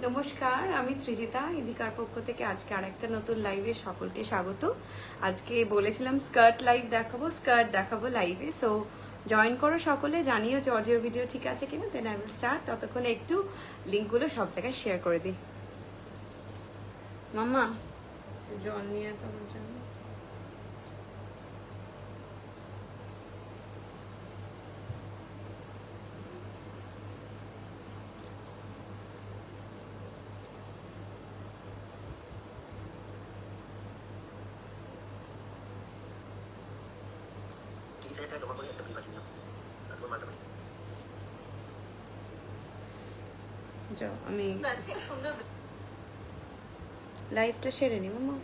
নমস্কার, আমি সৃজিতা ইদিকার পক্ষ থেকে আজকে আরেকটা নতুন লাইভে সকলকে স্বাগত। আজকে বলেছিলাম স্কার্ট লাইভ দেখাবো, স্কার্ট দেখাবো লাইভে। সো জয়েন করো সকলে, জানিও যে অডিও ভিডিও ঠিক আছে কিনা, দেন আই উইল স্টার্ট। ততক্ষণে একটু লিঙ্কগুলো সব জায়গায় শেয়ার করে দিই। মাম্মা জল নিয়ে তোমার জন্য। যাও, আমি লাইভটা সেরে নি মাম্মা।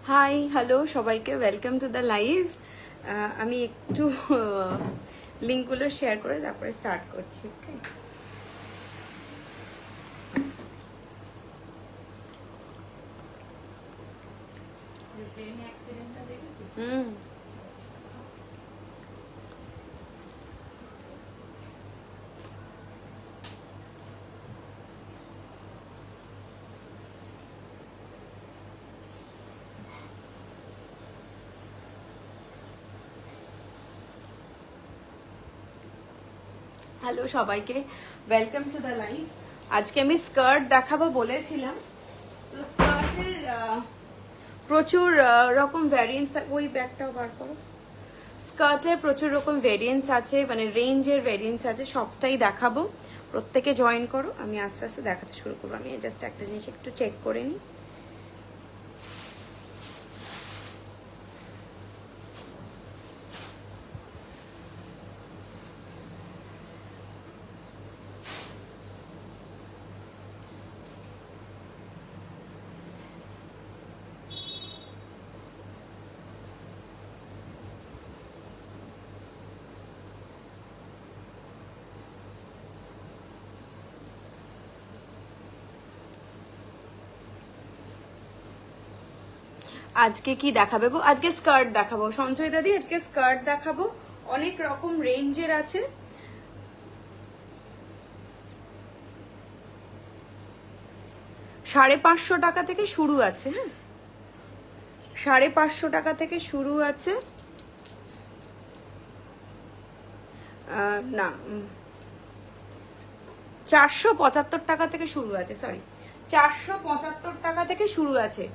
হাই, হ্যালো সবাইকে, ওয়েলকাম টু দ্য লাইভ। আমি একটু লিঙ্কগুলো শেয়ার করে তারপরে স্টার্ট করছি। ওকে, হ্যালো সবাইকে, ওয়েলকাম টু দ্য লাইভ। আজকে আমি স্কার্ট দেখাবো বলেছিলাম। তো স্কার্টের প্রচুর রকম ভ্যারিয়েন্স, ওই ব্যাগটাও বার করো। স্কার্টের প্রচুর রকম ভ্যারিয়েন্স আছে, মানে রেঞ্জের ভ্যারিয়েন্স আছে, সবটাই দেখাবো। প্রত্যেকে জয়েন করো, আমি আস্তে আস্তে দেখাতে শুরু করবো। আমি জাস্ট একটা জিনিস একটু চেক করে নিই। আজকে কি দেখাবে গো? আজকে স্কার্ট দেখাবো সঞ্চয় দাদি, আজকে স্কার্ট দেখাবো। অনেক রকম রেঞ্জের আছে। টাকা থেকে শুরু আছে। হ্যাঁ, 550 টাকা থেকে শুরু আছে। না, 475 টাকা থেকে শুরু আছে। সরি, 475 টাকা থেকে শুরু আছে।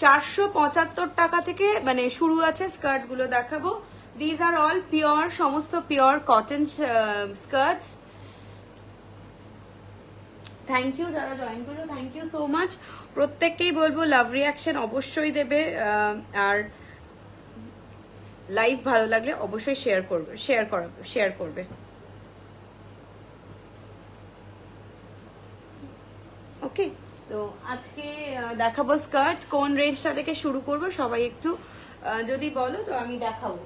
475 টাকা থেকে মানে শুরু আছে স্কার্ট গুলো দেখাবো। দিজ আর অল পিওর, সমস্ত pure cotton skirts. Thank you যারা জয়েন করলো, থ্যাংক ইউ সো মাচ। প্রত্যেককেই বলবো লাভ রিয়াকশন অবশ্যই দেবে, আর লাইভ ভালো লাগলে অবশ্যই শেয়ার করবে। ওকে, তো আজকে দেখাবো স্কার্ট। কোন রেঞ্জটা থেকে শুরু করব সবাই একটু যদি বলো তো আমি দেখাবো।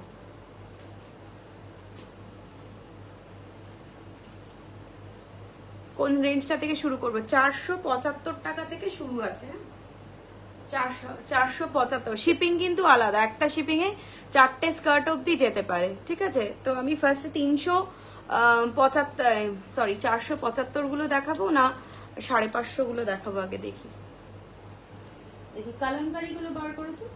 কোন রেঞ্জটা থেকে শুরু করবো? 475 টাকা থেকে শুরু আছে। 475। শিপিং কিন্তু আলাদা, একটা শিপিং এ 4টে স্কার্ট অবধি যেতে পারে, ঠিক আছে? তো আমি ফার্স্টে 475 গুলো দেখাবো না 550 গুলো দেখাবো। আগে দেখি কালামকারি গুলো বার করো তো।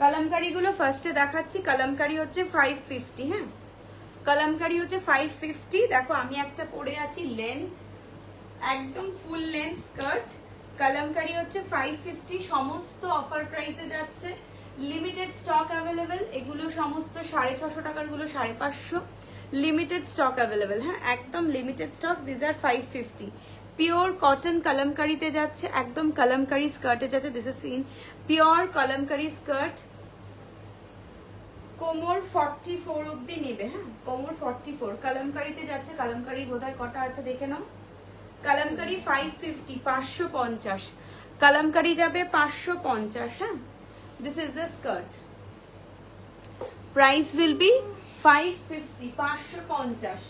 কালামকারি গুলো ফার্স্টে দেখাচ্ছি। কালামকারি হচ্ছে 550। হ্যাঁ, কালামকারি হচ্ছে 550। দেখো আমি একটা পরে আছি লেন্থ, একদম ফুল লেন্থ স্কার্ট। কালামকারি হচ্ছে 550। সমস্ত অফার প্রাইসে যাচ্ছে, লিমিটেড স্টক অ্যাভেলেবেল। এগুলো সমস্ত 650 টাকার গুলো 550, লিমিটেড স্টক অ্যাভেলেবেল। হ্যাঁ, একদম limited stock. This are 550। Pure cotton কালামকারিতে যাচ্ছে, একদম কালামকারি স্কার্টে যাচ্ছে। This is in pure Kalamkari skirt. কোমর 44 অব্দি নেবে। হ্যাঁ, কোমর 44 কালামকারিতে যাচ্ছে। কালামকারি বোধহয় কটা আছে দেখে নাও। কালামকারি 550, 550। কালামকারি যাবে 550। হ্যাঁ, this is the skirt. Price will be 550, 550।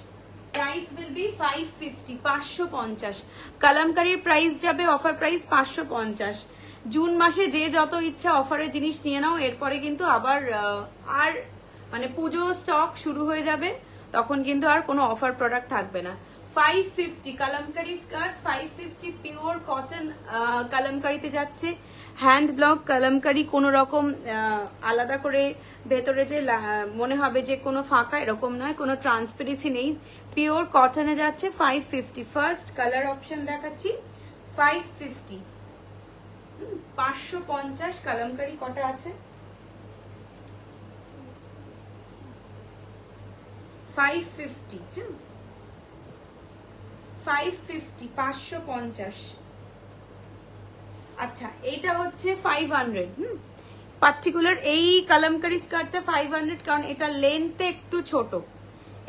Price will be 550, 550। কালামকারির প্রাইস যাবে, অফার প্রাইস 550। জুন মাসে যে যত ইচ্ছা অফারের জিনিস নিয়ে নাও, এরপরে কিন্তু আবার আর মানে পুজো স্টক শুরু হয়ে যাবে, তখন কিন্তু আর কোনো অফার প্রোডাক্ট থাকবে না। 550 কালামকারি স্কার্ট, 550 পিওর কটন কালামকারিতে যাচ্ছে। হ্যান্ড ব্লক কালামকারি, কোনো রকম আলাদা করে ভেতরে যে মনে হবে যে কোনো ফাঁকা, এরকম নয়, কোনো ট্রান্সপারেন্সি নেই, পিওর কটনে যাচ্ছে। 550। ফার্স্ট কালার অপশন দেখাচ্ছি 550, 550। কালামকারি কটা আছে? 550। হ্যাঁ, 550, 550। আচ্ছা, এইটা হচ্ছে 500। পার্টিকুলার এই কালামকারি স্কার্টটা 500, কারণ এটা লেন্থে একটু ছোট।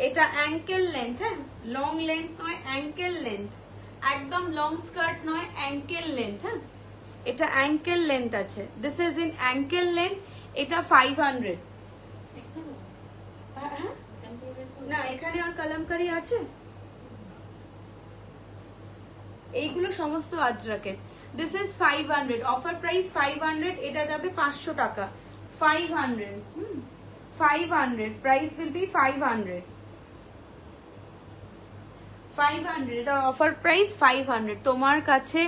এটা অ্যাঙ্কেল লেন্থ। হ্যাঁ, লং লেন্থ নয়, অ্যাঙ্কেল লেন্থ। একদম লং স্কার্ট নয়, অ্যাঙ্কেল লেন্থ। হ্যাঁ, এটা অ্যাঙ্কেল লেন্থ আছে। This is in ankle length. এটা 500। না, এখানে আর কালামকারি আছে? এইগুলো সমস্ত আজরাকের। This is 500, offer price 500। এটা যাবে 500 টাকা। 500, 500। Price will be 500, 500। এটা অফার প্রাইস 500। তোমার কাছে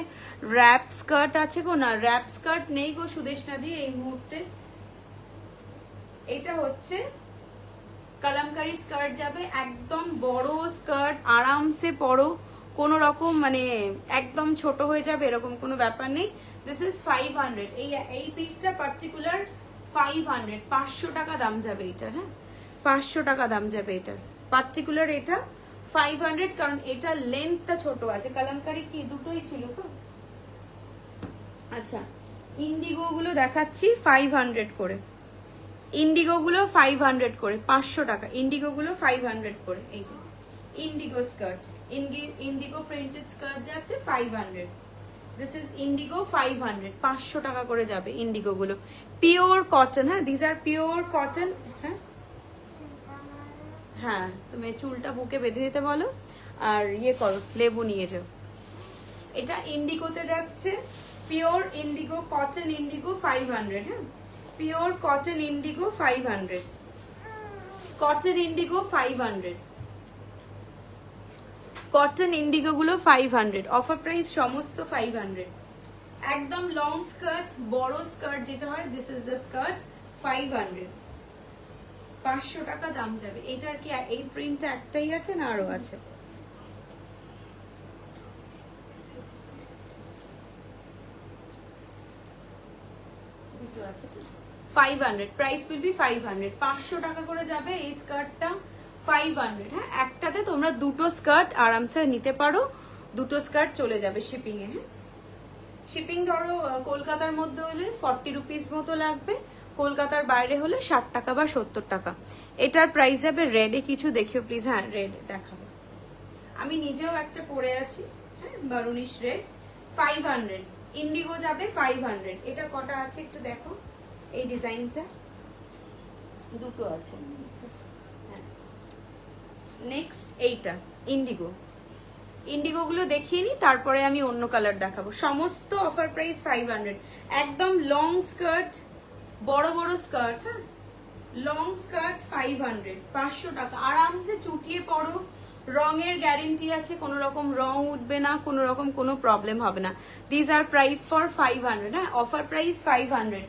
র্যাপ স্কার্ট আছে গো? না, র্যাপ স্কার্ট নেই গো সুদেশনা দি এই মুহূর্তে। এটা হচ্ছে কালামকারি স্কার্ট যাবে, একদম বড় স্কার্ট, আরামসে পরো, কোনো রকম মানে একদম ছোট হয়ে যাবে এরকম কোনো ব্যাপার নেই। This is 500। এই পিসটা পার্টিকুলার 500, 500 টাকা দাম যাবে এটার। হ্যাঁ, 500 টাকা দাম যাবে এটার। পার্টিকুলার এটা 500, কারণ এটা লেন্থটা ছোট আছে। কালামকারি কি দুটোই ছিল তো? আচ্ছা, ইন্ডিগো গুলো দেখাচ্ছি 500 করে। ইন্ডিগো গুলো 500 করে, 500 টাকা। ইন্ডিগো গুলো 500 করে। এই যে Indigo skirt, Indigo printed skirt যাচ্ছে 500। দিস ইজ ইন্ডিগো 500, 500 টাকা করে যাবে ইন্ডিগো গুলো। Pure cotton. হ্যাঁ, দিস আর পিওর কটন। হ্যাঁ হ্যাঁ, তুমি চুলটা বুকে বেঁধে দিতে বলো, আর ইয়ে করো, লেবু নিয়ে যাও। এটা ইন্ডিগোতে যাচ্ছে, পিওর ইন্ডিগো কটন ইন্ডিগো 500। হ্যাঁ, pure cotton Indigo 500, cotton Indigo 500। Cotton Indigo গুলো 500, অফার প্রাইস সমস্ত 500। একদম লং স্কার্ট, বড় স্কার্ট যেটা হয়, দিস ইজ দ্য স্কার্ট 500, 500 টাকা দাম যাবে। এটার কি এই প্রিন্টটা একটাই আছে না আরো আছে? দুটো আছে। 500, প্রাইস উইল বি 500, 500 টাকা করে যাবে এই স্কার্টটা 500। হ্যাঁ, একটাতে তোমরা দুটো স্কার্ট আরামসে নিতে পারো, দুটো স্কার্ট চলে যাবে শিপিং এ। হ্যাঁ, শিপিং ধরো কলকাতার মধ্যে হলে 40 রুপিস মতো লাগবে, কলকাতার বাইরে হলে 60 টাকা বা 70 টাকা। এটার প্রাইস যাবে। রেডে কিছু দেখিও প্লিজ। হ্যাঁ, রেড দেখাবো। আমি নিজেও একটা পরে আছি। হ্যাঁ, বারুনিশ রেড 500। ইন্ডিগো যাবে 500। এটা কটা আছে একটু দেখো, এই ডিজাইনটা দুটো আছে। হ্যাঁ, নেক্সট এইটা ইন্ডিগো। ইন্ডিগো গুলো দেখিয়ে নি, তারপরে আমি অন্য কালার দেখাবো। সমস্ত অফার প্রাইস 500। একদম লং স্কার্ট, বড় বড় স্কার্ট, হ্যাঁ লং স্কার্ট 500, 500 টাকা। আরামসে চুটিয়ে পড়ো, রঙের গ্যারেন্টি আছে, কোনো রকম রং উঠবে না, কোনো রকম কোনো প্রবলেম হবে না। দিস আর প্রাইস ফর 500, হ্যাঁ অফার প্রাইস 500।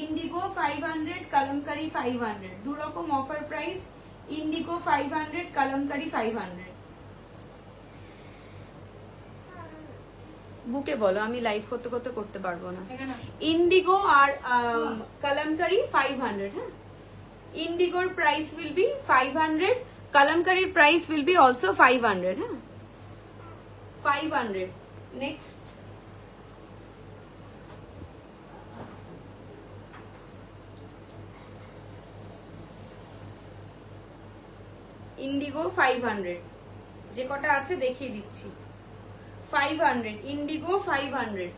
ইন্ডিগো 500, কালামকারি 500, দু রকম অফার প্রাইস। ইন্ডিগো 500, কালামকারি 500। বুকে বলো, আমি লাইভ করতে করতে করতে পারবো না। ইন্ডিগো আর কালামকারি 500, হ্যাঁ ইন্ডিগোর প্রাইস উইল বি 500, কালামকারির প্রাইস উইল বি অলসো 500, হ্যাঁ 500। নেক্সট ইন্ডিগো 500, যে কটা আছে দেখিয়ে দিচ্ছি। 500 Indigo 500,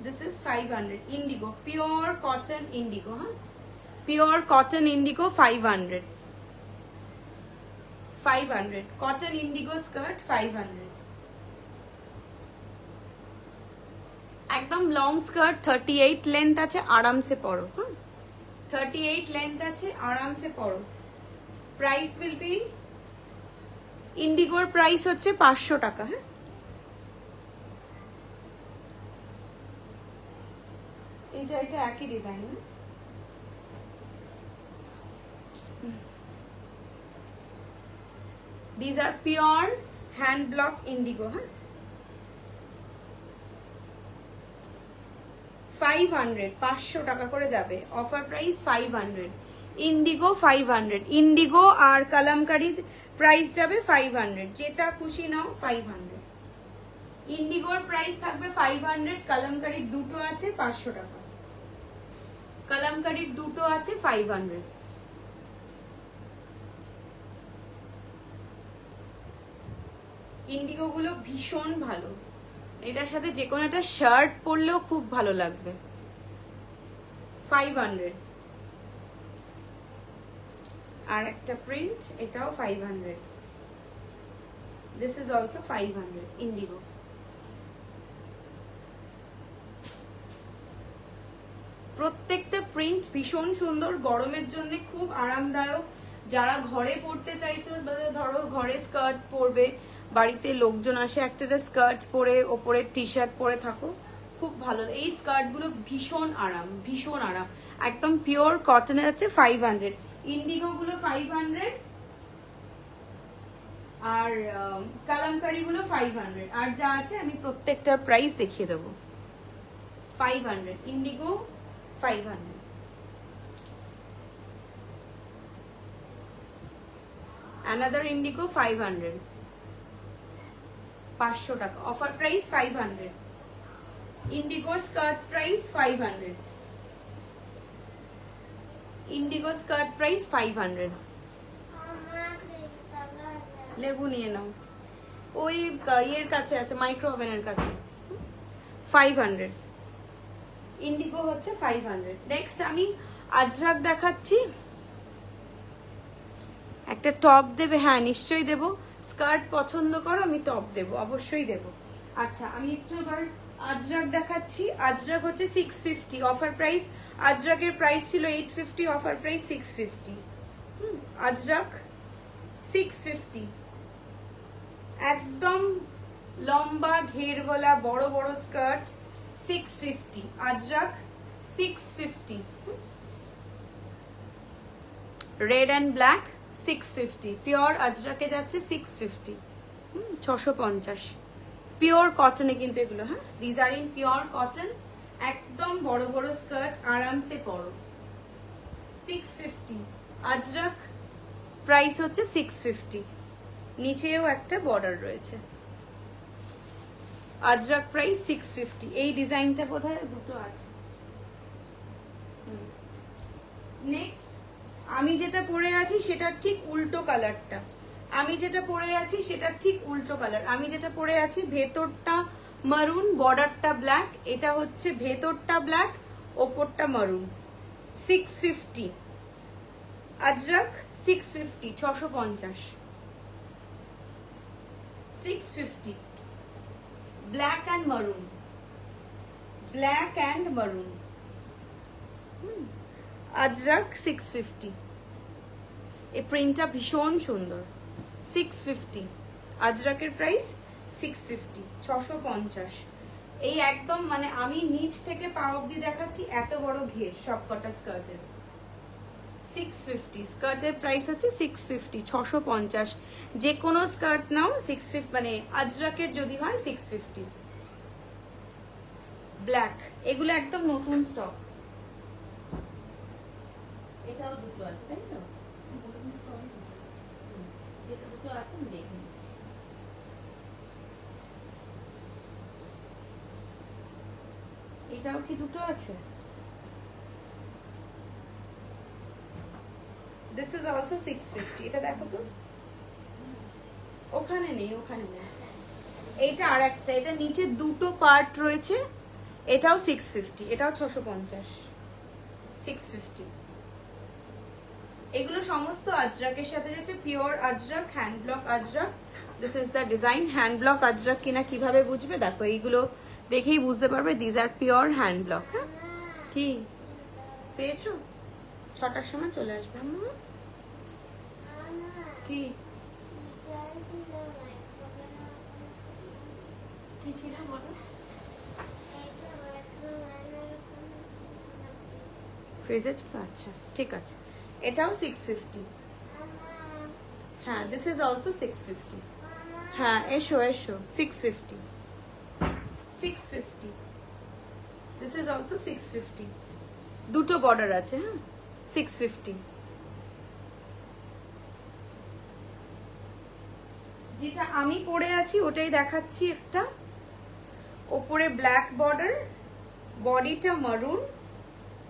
this is 500 indigo, pure cotton indigo, huh? Pure cotton indigo 500, 500 cotton indigo skirt 500। একদম লং স্কার্ট, 38 লেন্থ আছে, আরামসে পরো, হ্যাঁ 38 লেন্থ আছে, আরামসে পরো। প্রাইস উইল বি, ইন্ডিগোর প্রাইস হচ্ছে 500 টাকা, হ্যাঁ এটা একই design. These are pure hand block indigo, হ্যাঁ 500, 500 টাকা করে যাবে। Offer price 500, Indigo 500। ইন্ডিগো আর কালামকারি প্রাইস যাবে 500, যেটা খুশি নাও 500। ইন্ডিগোর প্রাইস থাকবে 500, কালামকারির দুটো আছে 500 টাকা, কালামকারির দুটো আছে 500। ইন্ডিগো গুলো ভীষণ ভালো, এটার সাথে যে কোনো একটা শার্ট পরলেও খুব ভালো লাগবে। 500। আর একটা প্রিন্ট, এটাও 500, দিস ইজ অলসো 500 ইন্ডিগো। প্রত্যেকটা প্রিন্ট ভীষণ সুন্দর, গরমের জন্য খুব আরামদায়ক। যারা ঘরে পরতে চাইছো, ধরো ঘরে স্কার্ট পরবে, বাড়িতে লোকজন আসে, একটা স্কার্ট পরে ওপরে টি শার্ট পরে থাকো, খুব ভালো। এই স্কার্ট গুলো ভীষণ আরাম, ভীষণ আরাম, একদম পিওর কটনের আছে 500। ইন্ডিগো গুলো 500 আর কালামকারি গুলো 500। আর যা আছে আমি প্রত্যেকটার প্রাইস দেখিয়ে দেবো। 500 ইন্ডিগো 500। another indigo 500, 500 টাকা offer price 500। Indigo skirt price 500, Indigo skirt price 500। লেবু নিয়ে নাও, ওই ইয়ের কাছে আছে, মাইক্রো ওভেনের কাছে। 500 ইন্ডিগো হচ্ছে 500। নেক্সট আমি আজরাক দেখাচ্ছি। একটা টপ দেবে, হ্যাঁ নিশ্চয়ই দেবো। স্কার্ট পছন্দ করো, আমি টপ দেবো, অবশ্যই দেবো। আচ্ছা আমি একটু এবার আজরাক দেখাচ্ছি। আজরাক হচ্ছে 650 অফার প্রাইস। আজরাকের প্রাইস ছিল 850, অফার প্রাইস 650। আজরাক 650, একদম লম্বা ঘের গলা বড় বড় skirt 650, Ajrak 650। Red and black 650, pure আজরাকে যাচ্ছে 650, 650। পিওর কটনে কিন্তু এগুলো, হ্যাঁ these are in pure cotton, একদম বড় বড় স্কার্ট, আরামসে পরো। 650 আজরাক প্রাইস হচ্ছে 650, নিচেও একটা বর্ডার রয়েছে। আজরাক প্রাইস 650। এই ডিজাইনটা বোধহয় দুটো আছে। নেক্সট আমি যেটা পরে আছি সেটার ঠিক উল্টো কালারটা, আমি যেটা পরে আছি সেটার ঠিক উল্টো কালার। আমি যেটা পরে আছি ভেতরটা মারুন, বর্ডারটা ব্ল্যাক, এটা হচ্ছে ভেতরটা ব্ল্যাক, ওপরটা মারুন। 650 আজরাক 650, 650, 650, ব্ল্যাক অ্যান্ড মারুন, ব্ল্যাক অ্যান্ড মারুন, আজরাক 650। এই প্রিন্টটা ভীষণ সুন্দর। 650 আজরাকের প্রাইস 650, 650। এই একদম মানে আমি নিচ থেকে পা অবধি দেখাচ্ছি, এত বড় ঘের সবকটা স্কার্টের। 650 স্কার্টের প্রাইস হচ্ছে 650, 650। যে কোনো স্কার্ট নাও 650, মানে আজরাকের যদি হয় 650। ব্ল্যাক, এগুলো একদম নতুন স্টক। এটাও দুটো আছে তাই তো? যেটা দুটো আছে আমি দেখে নিচ্ছি। এটাও কি দুটো আছে? This is also 650, এটা দেখো তো। ওখানে নেই, ওখানে নেই। এইটা আর একটা, এটা নিচে দুটো পার্ট রয়েছে, এটাও 650, এটাও 650, 650। এগুলো সমস্ত আজরাকের সাথে রয়েছে, pure Ajrakh, hand block Ajrakh. This is the design. Hand block Ajrakh কিনা কিভাবে বুঝবে? দেখো এইগুলো দেখেই বুঝতে পারবে this are pure hand block. হ্যাঁ, কি পেয়েছো? 6টার সময় চলে আসবে। কি কি ছিল বলো? ফ্রিজে ছিল, আচ্ছা ঠিক আছে। এটাও 650। হ্যাঁ, দিস ইজ অলসো 650। হ্যাঁ, এসো এসো, 650, 650। দিস ইজ অলসো 650, দুটো বর্ডার আছে। হ্যাঁ, 650। যেটা আমি পরে আছি ওটাই দেখাচ্ছি। একটা ওপরে ব্ল্যাক বর্ডার, বডিটা মারুন,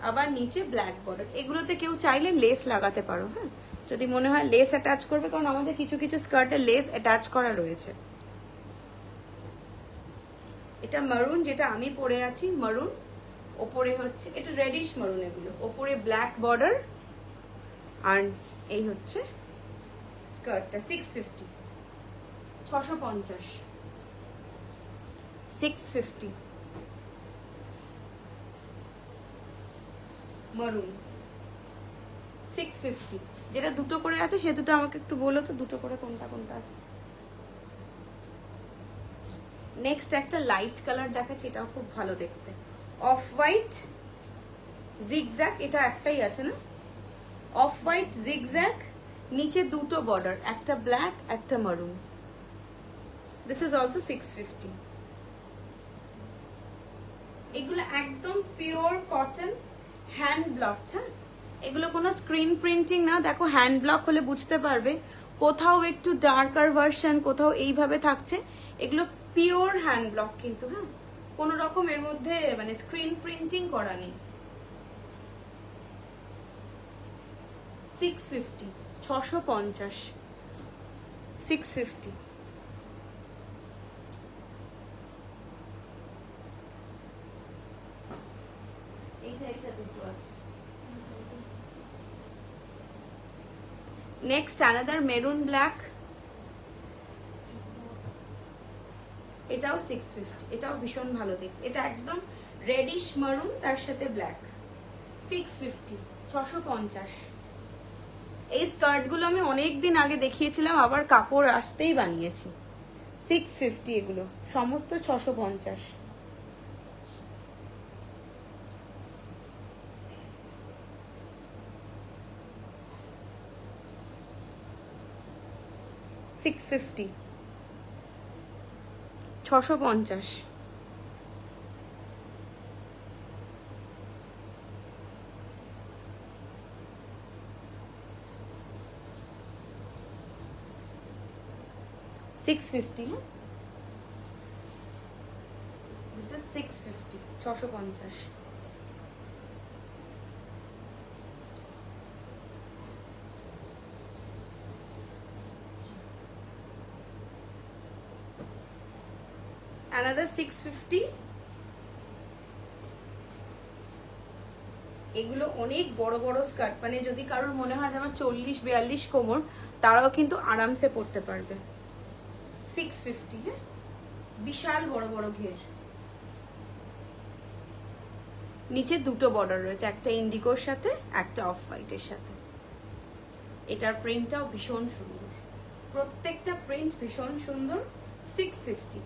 আবার নিচে ব্ল্যাক বর্ডার। এগুলোতে কেউ চাইলে লেস লাগাতে পারো। হ্যাঁ, যদি মনে হয় লেস অ্যাটাচ করবে, কারণ আমাদের কিছু কিছু স্কার্টে লেস অ্যাটাচ করা রয়েছে। এটা মারুন, যেটা আমি পরে আছি মারুন, ওপরে হচ্ছে এটা রেডিশ মারুন, এগুলো ওপরে ব্ল্যাক বর্ডার, আর এই হচ্ছে স্কার্টটা। 650, 650, 650 মারুন, 650। যেটা দুটো করে আছে সে দুটো আমাকে একটু বলো তো, দুটো করে কোনটা কোনটা আছে। নেক্সট একটা লাইট কালার দেখাচ্ছি, এটাও খুব ভালো দেখতে। অফ হোয়াইট জিগজ্যাগ, এটা একটাই আছে না? অফ হোয়াইট জিগজ্যাগ, নিচে দুটো বর্ডার, একটা ব্ল্যাক একটা মারুন। This is also 650। এগুলো একদম পিওর কটন হ্যান্ড ব্লক। হ্যাঁ, এগুলো কোনো স্ক্রিন প্রিন্টিং না। দেখো হ্যান্ড ব্লক হলে বুঝতে পারবে, কোথাও একটু ডার্কার ভার্সন, কোথাও এইভাবে থাকছে। এগুলো পিওর হ্যান্ড ব্লক কিন্তু। হ্যাঁ, কোনো রকম এর মধ্যে মানে স্ক্রিন প্রিন্টিং করা নেই। 650, 650, 650। এইটা দুটো আছে। নেক্সট অ্যানাদার মেরুন ব্ল্যাক, এটাও 650। এটাও ভীষণ ভালো দেখতে। এটা একদম রেডিশ মারুন তার সাথে ব্ল্যাক। 650, 650। এই স্কার্টগুলো আমি অনেকদিন আগে দেখিয়েছিলাম, আবার কাপড় আসতেই বানিয়েছি। 650 এগুলো সমস্ত 650। $650, 650। $650। This is 650, 650। Another 650। এগুলো অনেক বড় বড় স্কার্ট, মানে যদি কারোর মনে হয় যে আমার 40-42 কোমর, তারাও কিন্তু আরামসে পরতে পারবে। 650, হ্যাঁ, বিশাল বড় বড় ঘের। নিচে দুটো বর্ডার রয়েছে, একটা ইন্ডিগোর সাথে একটা অফ হোয়াইটের সাথে। এটার প্রিন্টটাও ভীষণ সুন্দর, প্রত্যেকটা প্রিন্ট ভীষণ সুন্দর। 650,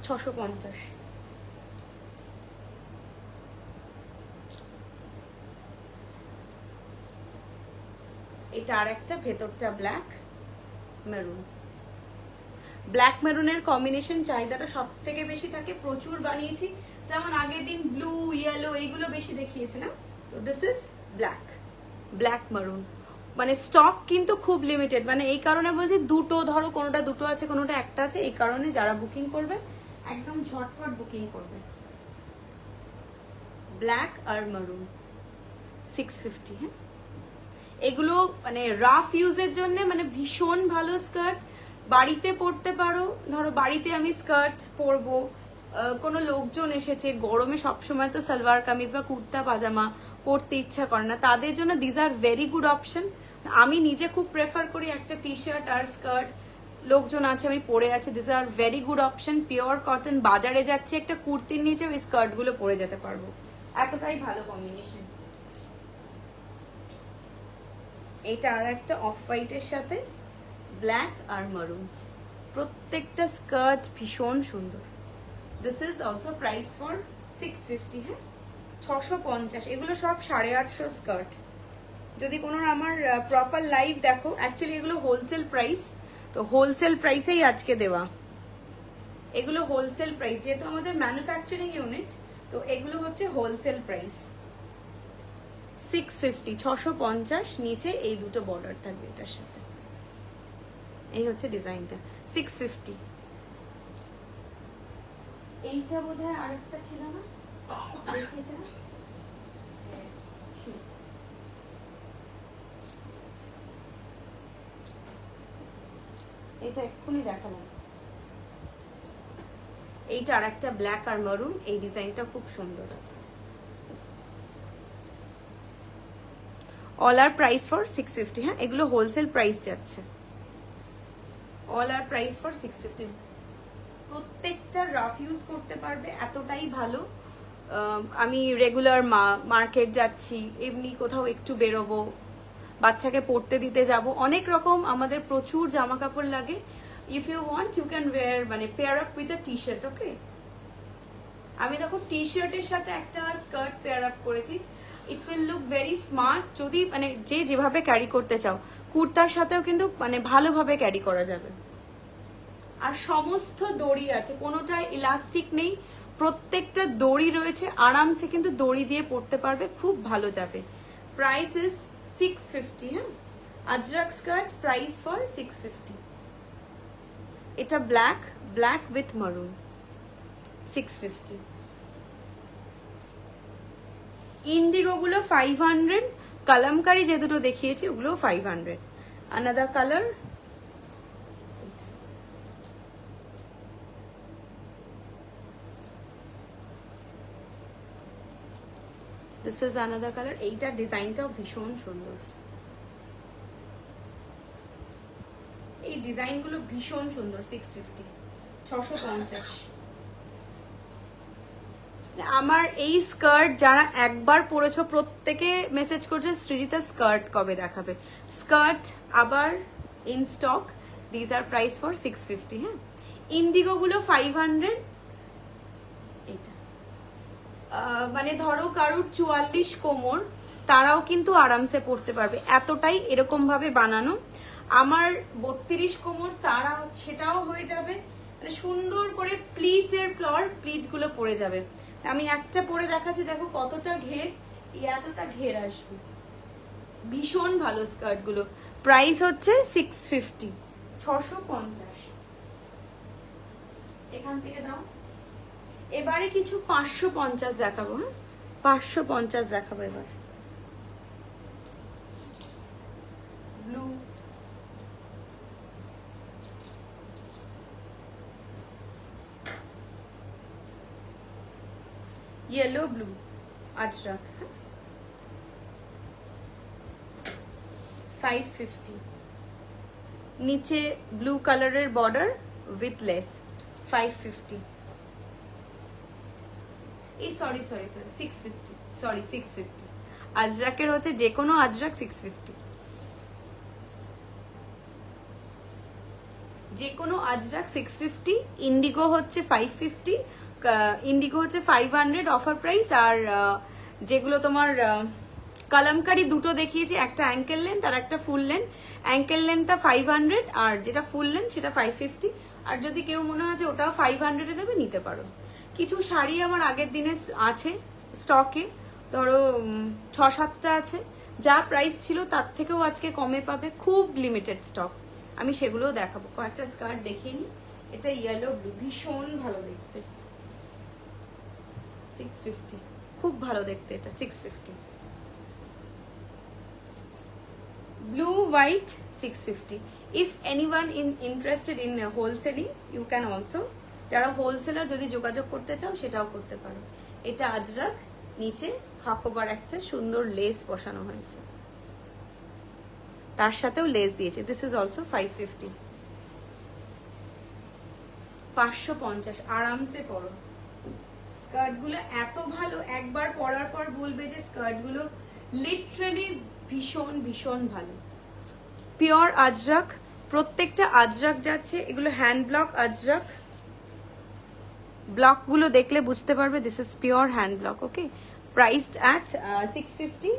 650, এটা আর একটা, ভেতরটা ব্ল্যাক মেরুন। ব্ল্যাক মেরুনের কম্বিনেশন চাহিদাটা সব থেকে বেশি থাকে, প্রচুর বানিয়েছি। যেমন আগের দিন ব্লু, ইয়েলো এইগুলো বেশি দেখিয়েছিলাম, তো দিস ইজ ব্ল্যাক মেরুন। মানে স্টক কিন্তু খুব লিমিটেড, মানে এই কারণে বলছি দুটো, ধরো কোনোটা দুটো আছে কোনোটা একটা আছে, এই কারণে যারা বুকিং করবে একদম ঝটপট বুকিং করবে। ব্ল্যাক আর মেরুন 650, হ্যাঁ। এগুলো মানে রাফ ইউজের জন্য মানে ভীষণ ভালো স্কার্ট, বাড়িতে পরতে পারো। ধরো বাড়িতে আমি স্কার্ট পরবো, কোনো লোকজন এসেছে, গরমে সবসময় তো সালোয়ার কামিজ বা কুর্তা পাজামা পরতে ইচ্ছা করে না, তাদের জন্য this are very good option. আমি নিজে খুব প্রেফার করি একটা টি শার্ট আর স্কার্ট, লোকজন আছে আমি পরে আছি, this are very good option. Pure cotton, বাজারে যাচ্ছি একটা কুর্তির নিচে ওই স্কার্ট গুলো পরে যেতে পারবো, এতটাই ভালো কম্বিনেশন। এটা আর একটা অফ হোয়াইটের সাথে ব্ল্যাক আর মারুন, প্রত্যেকটা স্কার্ট ভীষণ সুন্দর। This is also price for 650, হ্যাঁ, 650। এগুলো সব 850 স্কার্ট। যদি কোনো আমার প্রপার লাইভ দেখো, অ্যাকচুয়ালি এগুলো হোলসেল প্রাইস, তো হোলসেল প্রাইসেই আজকে দেওয়া। এগুলো হোলসেল প্রাইস, যেহেতু আমাদের ম্যানুফ্যাকচারিং ইউনিট, তো এগুলো হচ্ছে হোলসেল প্রাইস। 650, 650, নিচে এই দুটো বর্ডার থাকবে এটার সাথে। এই হচ্ছে ডিজাইনটা 650। এইটা বোধহয় আরেকটা ছিল না, দেখিয়েছে না? এটা এক্ষুনি দেখালাম। এইটা আর একটা ব্ল্যাক আর মারুন, এই ডিজাইনটা খুব সুন্দর। অল আর প্রাইস ফর 650, হ্যাঁ, এগুলো হোলসেল প্রাইস যাচ্ছে। All are price for 650। প্রত্যেকটা রাফ ইউজ করতে পারবে, এতটাই ভালো। আমি রেগুলার মার্কেট যাচ্ছি, এমনি কোথাও একটু বেরোবো, বাচ্চাকে পড়তে দিতে যাব, অনেক রকম আমাদের প্রচুর জামা কাপড় লাগে। If you want you can wear, মানে pair up with a T shirt. Okay, আমি দেখো টি শার্টের সাথে একটা স্কার্ট পেয়ার আপ করেছি, it will look very smart. যদি মানে যে যেভাবে ক্যারি করতে চাও, কুর্তার সাথেও কিন্তু মানে ভালোভাবে ক্যারি করা যাবে। আর সমস্ত দড়ি আছে, কোনোটাই ইলাস্টিক নেই, প্রত্যেকটা দড়ি রয়েছে, আরামসে কিন্তু দড়ি দিয়ে পরতে পারবে, খুব ভালো যাবে। প্রাইস ইজ 650, হ্যাঁ, আজরাক স্কার্ট, প্রাইস ফর 650। এটা ব্ল্যাক উইথ মারুন, 650। ইন্ডিগো গুলো 500, কালামকারি যে দুটো দেখিয়েছি ওগুলো 500। Another colour, this is another colour. এইটার ডিজাইনটাও ভীষণ সুন্দর, এই ডিজাইনগুলো ভীষণ সুন্দর। 650, 650। আমার এই স্কার্ট যারা একবার পরেছো প্রত্যেকে মেসেজ করছে সৃজিতা স্কার্ট কবে দেখাবে। স্কার্ট আবার in stock, this are price for 650, হ্যাঁ। ইন্ডিগো গুলো 500। এটা মানে ধরো কারুর 44 কোমর, তারাও কিন্তু আরামসে পরতে পারবে, এতটাই এরকম ভাবে বানানো। আমার 32 কোমর, তারা সেটাও হয়ে যাবে, মানে সুন্দর করে প্লিটের প্লিট গুলো পরে যাবে। আমি একটা পরে দেখাচ্ছি, দেখো কতটা ঘের, এতটা ঘের আসবে, ভীষণ ভালো স্কার্ট গুলো। প্রাইস হচ্ছে 650, 650। এখান থেকে দাও। এবারে কিছু 550 দেখাবো, হ্যাঁ, 550 দেখাবো এবার। Blue, yellow blue Ajrak, 550। নিচে ব্লু কালারের বর্ডার উইথ লেস, 550। এই সরি 650, সরি 650। আজরাকের হচ্ছে যে কোনো আজরাক 650, যে কোনো আজরাক 650। ইন্ডিগো হচ্ছে 550, ইন্ডিগো হচ্ছে 500 অফার প্রাইস। আর যেগুলো তোমার কালামকারি দুটো দেখিয়েছি, একটা অ্যাঙ্কেল লেন্থ আর একটা ফুল লেন্থ। অ্যাঙ্কেল লেন্থটা 500 আর যেটা ফুল লেন্থ সেটা 550। আর যদি কেউ মনে হয় যে ওটাও 500 নেবে, নিতে পারো। কিছু শাড়ি আমার আগের দিনে আছে স্টকে, ধরো 6-7টা আছে, যা প্রাইস ছিল তার থেকেও আজকে কমে পাবে, খুব লিমিটেড স্টক। আমি সেগুলোও দেখাবো। কয়েকটা স্কার্ট দেখিয়ে নিই। এটা ইয়েলো ব্লু, ভীষণ ভালো দেখতে, 650, খুব ভালো দেখতে এটা, 650। Blue white 650। If anyone interested in wholesaling, you can also, যারা হোলসেলার যদি যোগাযোগ করতে চাও সেটাও করতে পারো। এটা আজরাক, নিচে হাফওভার একটা সুন্দর লেস বসানো হয়েছে, তার সাথেও লেস দিয়েছে। দিস ইজ অলসো 550, 550 আরামসে পরো। স্কার্টগুলো এত ভালো, একবার পরার পর বলবে যে স্কার্টগুলো লিটারালি ভীষণ ভীষণ ভালো। পিওর আজরাক, প্রত্যেকটা আজরাক যাচ্ছে। এগুলো হ্যান্ড ব্লক আজরাক, ব্লকগুলো দেখলে বুঝতে পারবে this is pure hand block. Okay, priced at 650।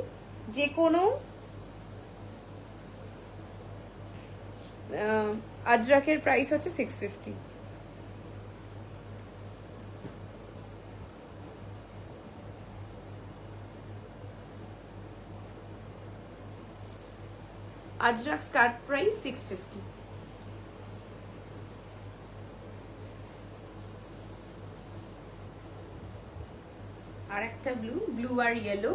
যে কোনো আজরাকের প্রাইস হচ্ছে 650। Ajrak skirt price 650। আর একটা ব্লু, ব্লু আর ইয়েলো,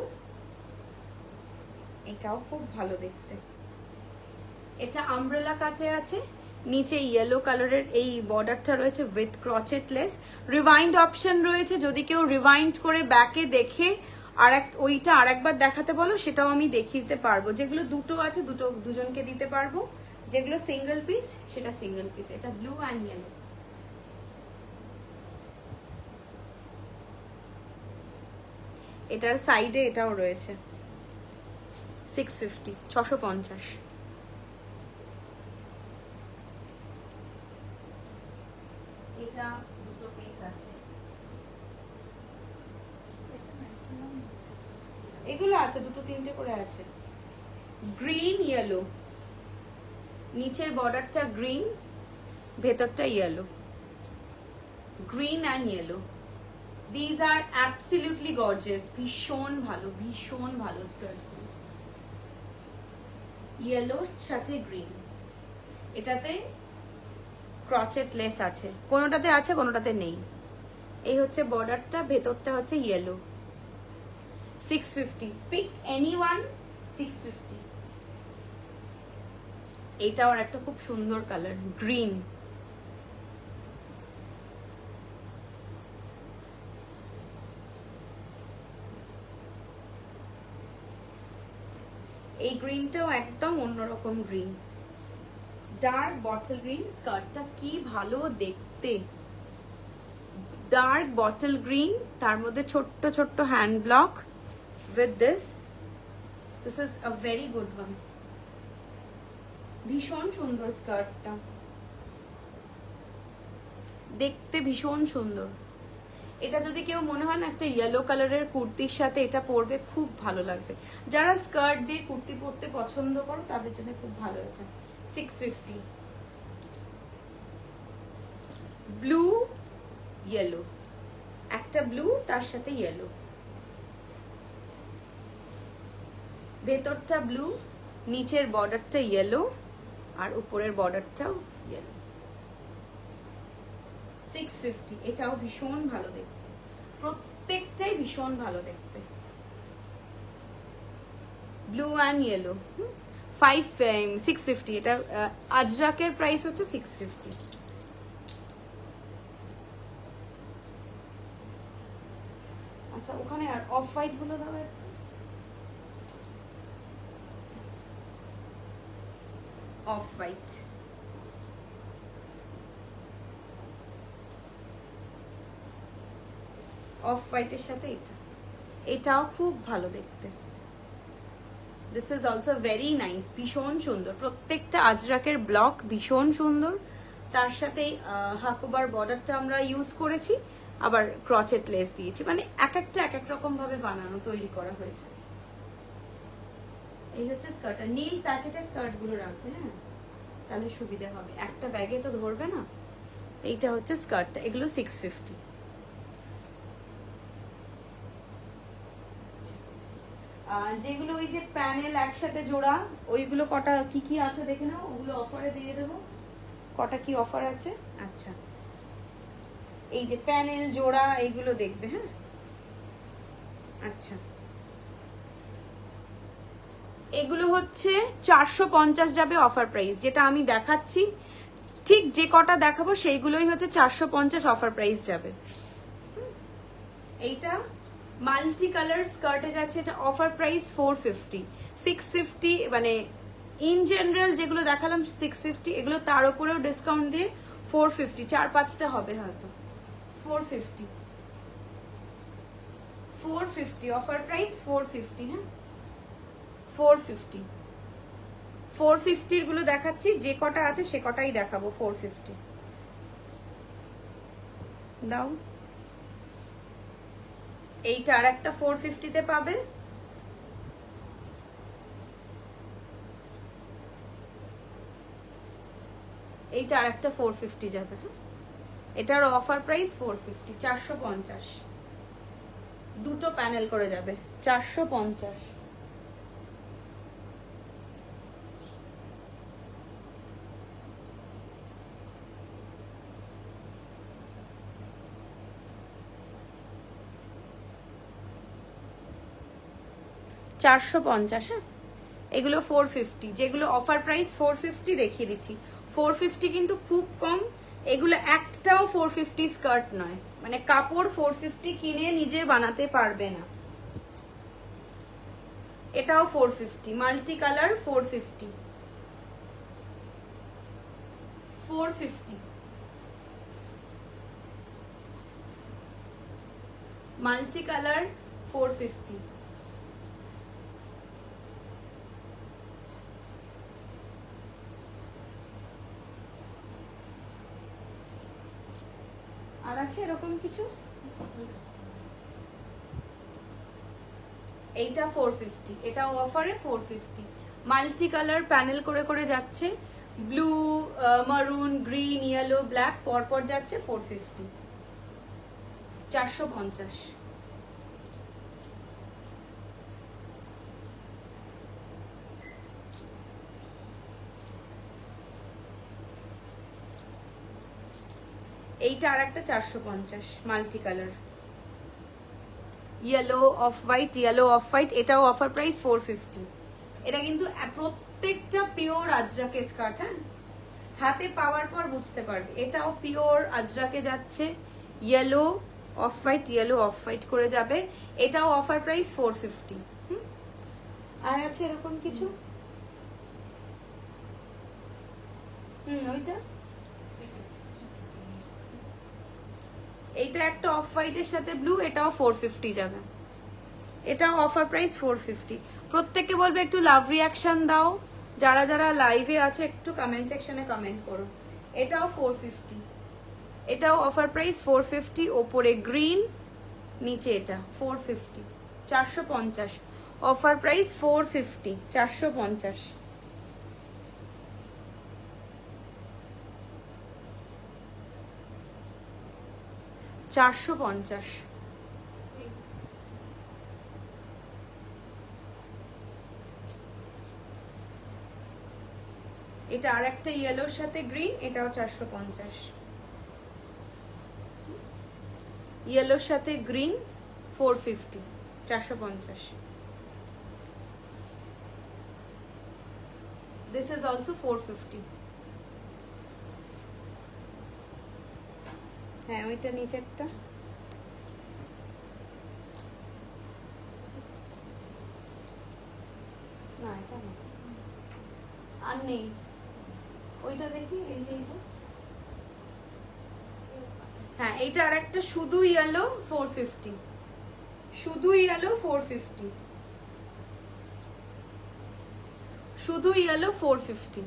এটাও খুব ভালো দেখতে। এটা আমব্রেলা কাটে আছে, নিচে ইয়েলো কালারের এই বর্ডারটা রয়েছে with crochet less. Rewind option রয়েছে, যদি কেউ রিওয়াইন্ড করে ব্যাকে দেখে ওইটা আরেকবার দেখাতে বলো, সেটাও আমি দেখিয়ে দিতে পারবো। যেগুলো দুটো আছে দুজনকে দিতে পারবো, যেগুলো সিঙ্গেল পিস সেটা সিঙ্গেল পিস। এটা ব্লু অ্যান্ড ইয়েলো। এটার সাইডে এটাও রয়েছে, 650, 650। এটা দুটো পিস আছে, এগুলো আছে দুটো তিনটে করে আছে। গ্রিন ইয়েলো, নিচের বর্ডারটা গ্রিন, ভেতরটা yellow, green and yellow. These are absolutely gorgeous, ভীষণ ভালো, ভীষণ ভালো স্কার্ট। ইয়েলোর সাথে গ্রিন, এটাতে ক্রচেট লেস আছে, কোনোটাতে আছে কোনোটাতে নেই। এই হচ্ছে বর্ডারটা, ভেতরটা হচ্ছে ইয়েলো। 650, pick anyone, 650। এটাও একটা খুব সুন্দর কালার, গ্রিন। এই গ্রিনটাও একদম অন্যরকম গ্রিন, ডার্ক বটল গ্রিন। স্কার্টটা কি ভালো দেখতে, ডার্ক বটল গ্রিন, তার মধ্যে ছোট্ট ছোট্ট hand block with this is a very good one. ভীষণ সুন্দর স্কার্টটা দেখতে, ভীষণ সুন্দর। এটা যদি কেউ মনে হয় না একটা ইয়েলো কালারের কুর্তির সাথে এটা পরবে, খুব ভালো লাগবে। যারা স্কার্ট দিয়ে কুর্তি পরতে পছন্দ করো তাদের জন্য খুব ভালো। এটা 650, ব্লু ইয়েলো, একটা ব্লু তার সাথে ইয়েলো, ভেতরটা ব্লু, নিচের বর্ডারটা ইয়েলো আর উপরের বর্ডারটাও ইয়েলো। 650, এটাও ভীষণ ভালো দেখতে, প্রত্যেকটাই ভীষণ ভালো দেখতে। Blue and yellow, 650। এটা আজরাকের প্রাইস হচ্ছে 650। আচ্ছা, আমায় আর অফ হোয়াইট গুলো দাও একটা। অফ হোয়াইট, অফ হোয়াইটের সাথে এটা, এটাও খুব ভালো দেখতে। This is also very nice, ভীষণ সুন্দর। প্রত্যেকটা আজরাকের ব্লক ভীষণ সুন্দর। তার সাথে হাকুবার বর্ডারটা আমরা ইউজ করেছি, আবার ক্রচেট লেস দিয়েছি, মানে এক একটা এক এক রকম ভাবে বানানো তৈরি করা হয়েছে। এই হচ্ছে স্কার্ট। আর নীল প্যাকেটে স্কার্ট গুলো রাখবে, হ্যাঁ তাহলে সুবিধা হবে, একটা ব্যাগে তো ধরবে না। এইটা হচ্ছে স্কার্টটা, এগুলো 650। যেগুলো ওই যে প্যানেল একসাথে জোড়া, ওইগুলো কটা কি কি আছে দেখে নাও, ওগুলো অফারে দিয়ে দেবো। কটা কি অফার আছে? আচ্ছা, এই যে প্যানেল জোড়া এইগুলো দেখবে, হ্যাঁ। আচ্ছা, এগুলো হচ্ছে 450 যাবে অফার প্রাইস। যেটা আমি দেখাচ্ছি ঠিক যে কটা দেখাবো সেইগুলোই হচ্ছে 450 অফার প্রাইস যাবে। এইটা মাল্টি কালার স্কার্টে যাচ্ছে, এটা অফার প্রাইস 450। 650 মানে ইন জেনারেল যেগুলো দেখালাম 650, এগুলো তার উপরেও ডিসকাউন্ট দিয়ে 450, 4-5টা হবে হয়তো। 450, 450 অফার প্রাইস 450, হ্যাঁ 450। 450 গুলো দেখাচ্ছি, যে কটা আছে সে কটাই দেখাবো। 450 দাও। এইটা আর একটা 450 তে পাবে। এইটা আর একটা 450 যাবে, হ্যাঁ এটার অফার প্রাইস 450, 450। দুটো প্যানেল করে যাবে, 450। হ্যাঁ এগুলো 450, যেগুলো অফার প্রাইস 450 দেখিয়ে দিচ্ছি। 450 কিন্তু খুব কম, এগুলো একটাও 450 স্কার্ট নয়, মানে কাপড় 450 কিনে নিজে বানাতে পারবে না। এটাও 450, মাল্টি কালার 450, 450 মাল্টি কালার 450। আর আছে এরকম কিছু? এইটা 450, এটাও অফারে 450। মাল্টি কালার প্যানেল করে করে যাচ্ছে, ব্লু, মারুন, গ্রিন, ইয়েলো, ব্ল্যাক পরপর যাচ্ছে 450, 450। এইটা আর একটা 450 multi colour, yellow off white, yellow off white, এটাও অফার প্রাইস 450। এটা কিন্তু প্রত্যেকটা পিওর আজরাকে স্কার্ট, হ্যাঁ হাতে পাওয়ার পর বুঝতে পারবে। এটাও পিওর আজরাকে যাচ্ছে, yellow off white, yellow off white করে যাবে। এটাও অফার প্রাইস 450। আর আছে এরকম কিছু? ওইটা, এইটা একটা অফ হোয়াইটের সাথে ব্লু, এটাও 450 যাবে। এটাও অফার প্রাইস 450। প্রত্যেককে বলবে একটু লাভ রিয়াকশন দাও, যারা যারা লাইভে আছে একটু কমেন্ট সেকশনে কমেন্ট করো। এটাও 450, এটাও অফার প্রাইস 450। ওপরে গ্রিন, নিচে এটা 450, 450 অফার প্রাইস 450, 450। এটা আর একটা ইয়েলোর সাথে গ্রিন, এটাও 450। ইয়েলোর সাথে গ্রিন 450, 450। This is also 450। হ্যাঁ ওইটা নিচেরটা, এটা না, আর নেই। ওইটা দেখি, এই যে হ্যাঁ এইটা আর একটা শুধু ইয়েলো 450, শুধু ইয়েলো 450, শুধু ইয়েলো 450,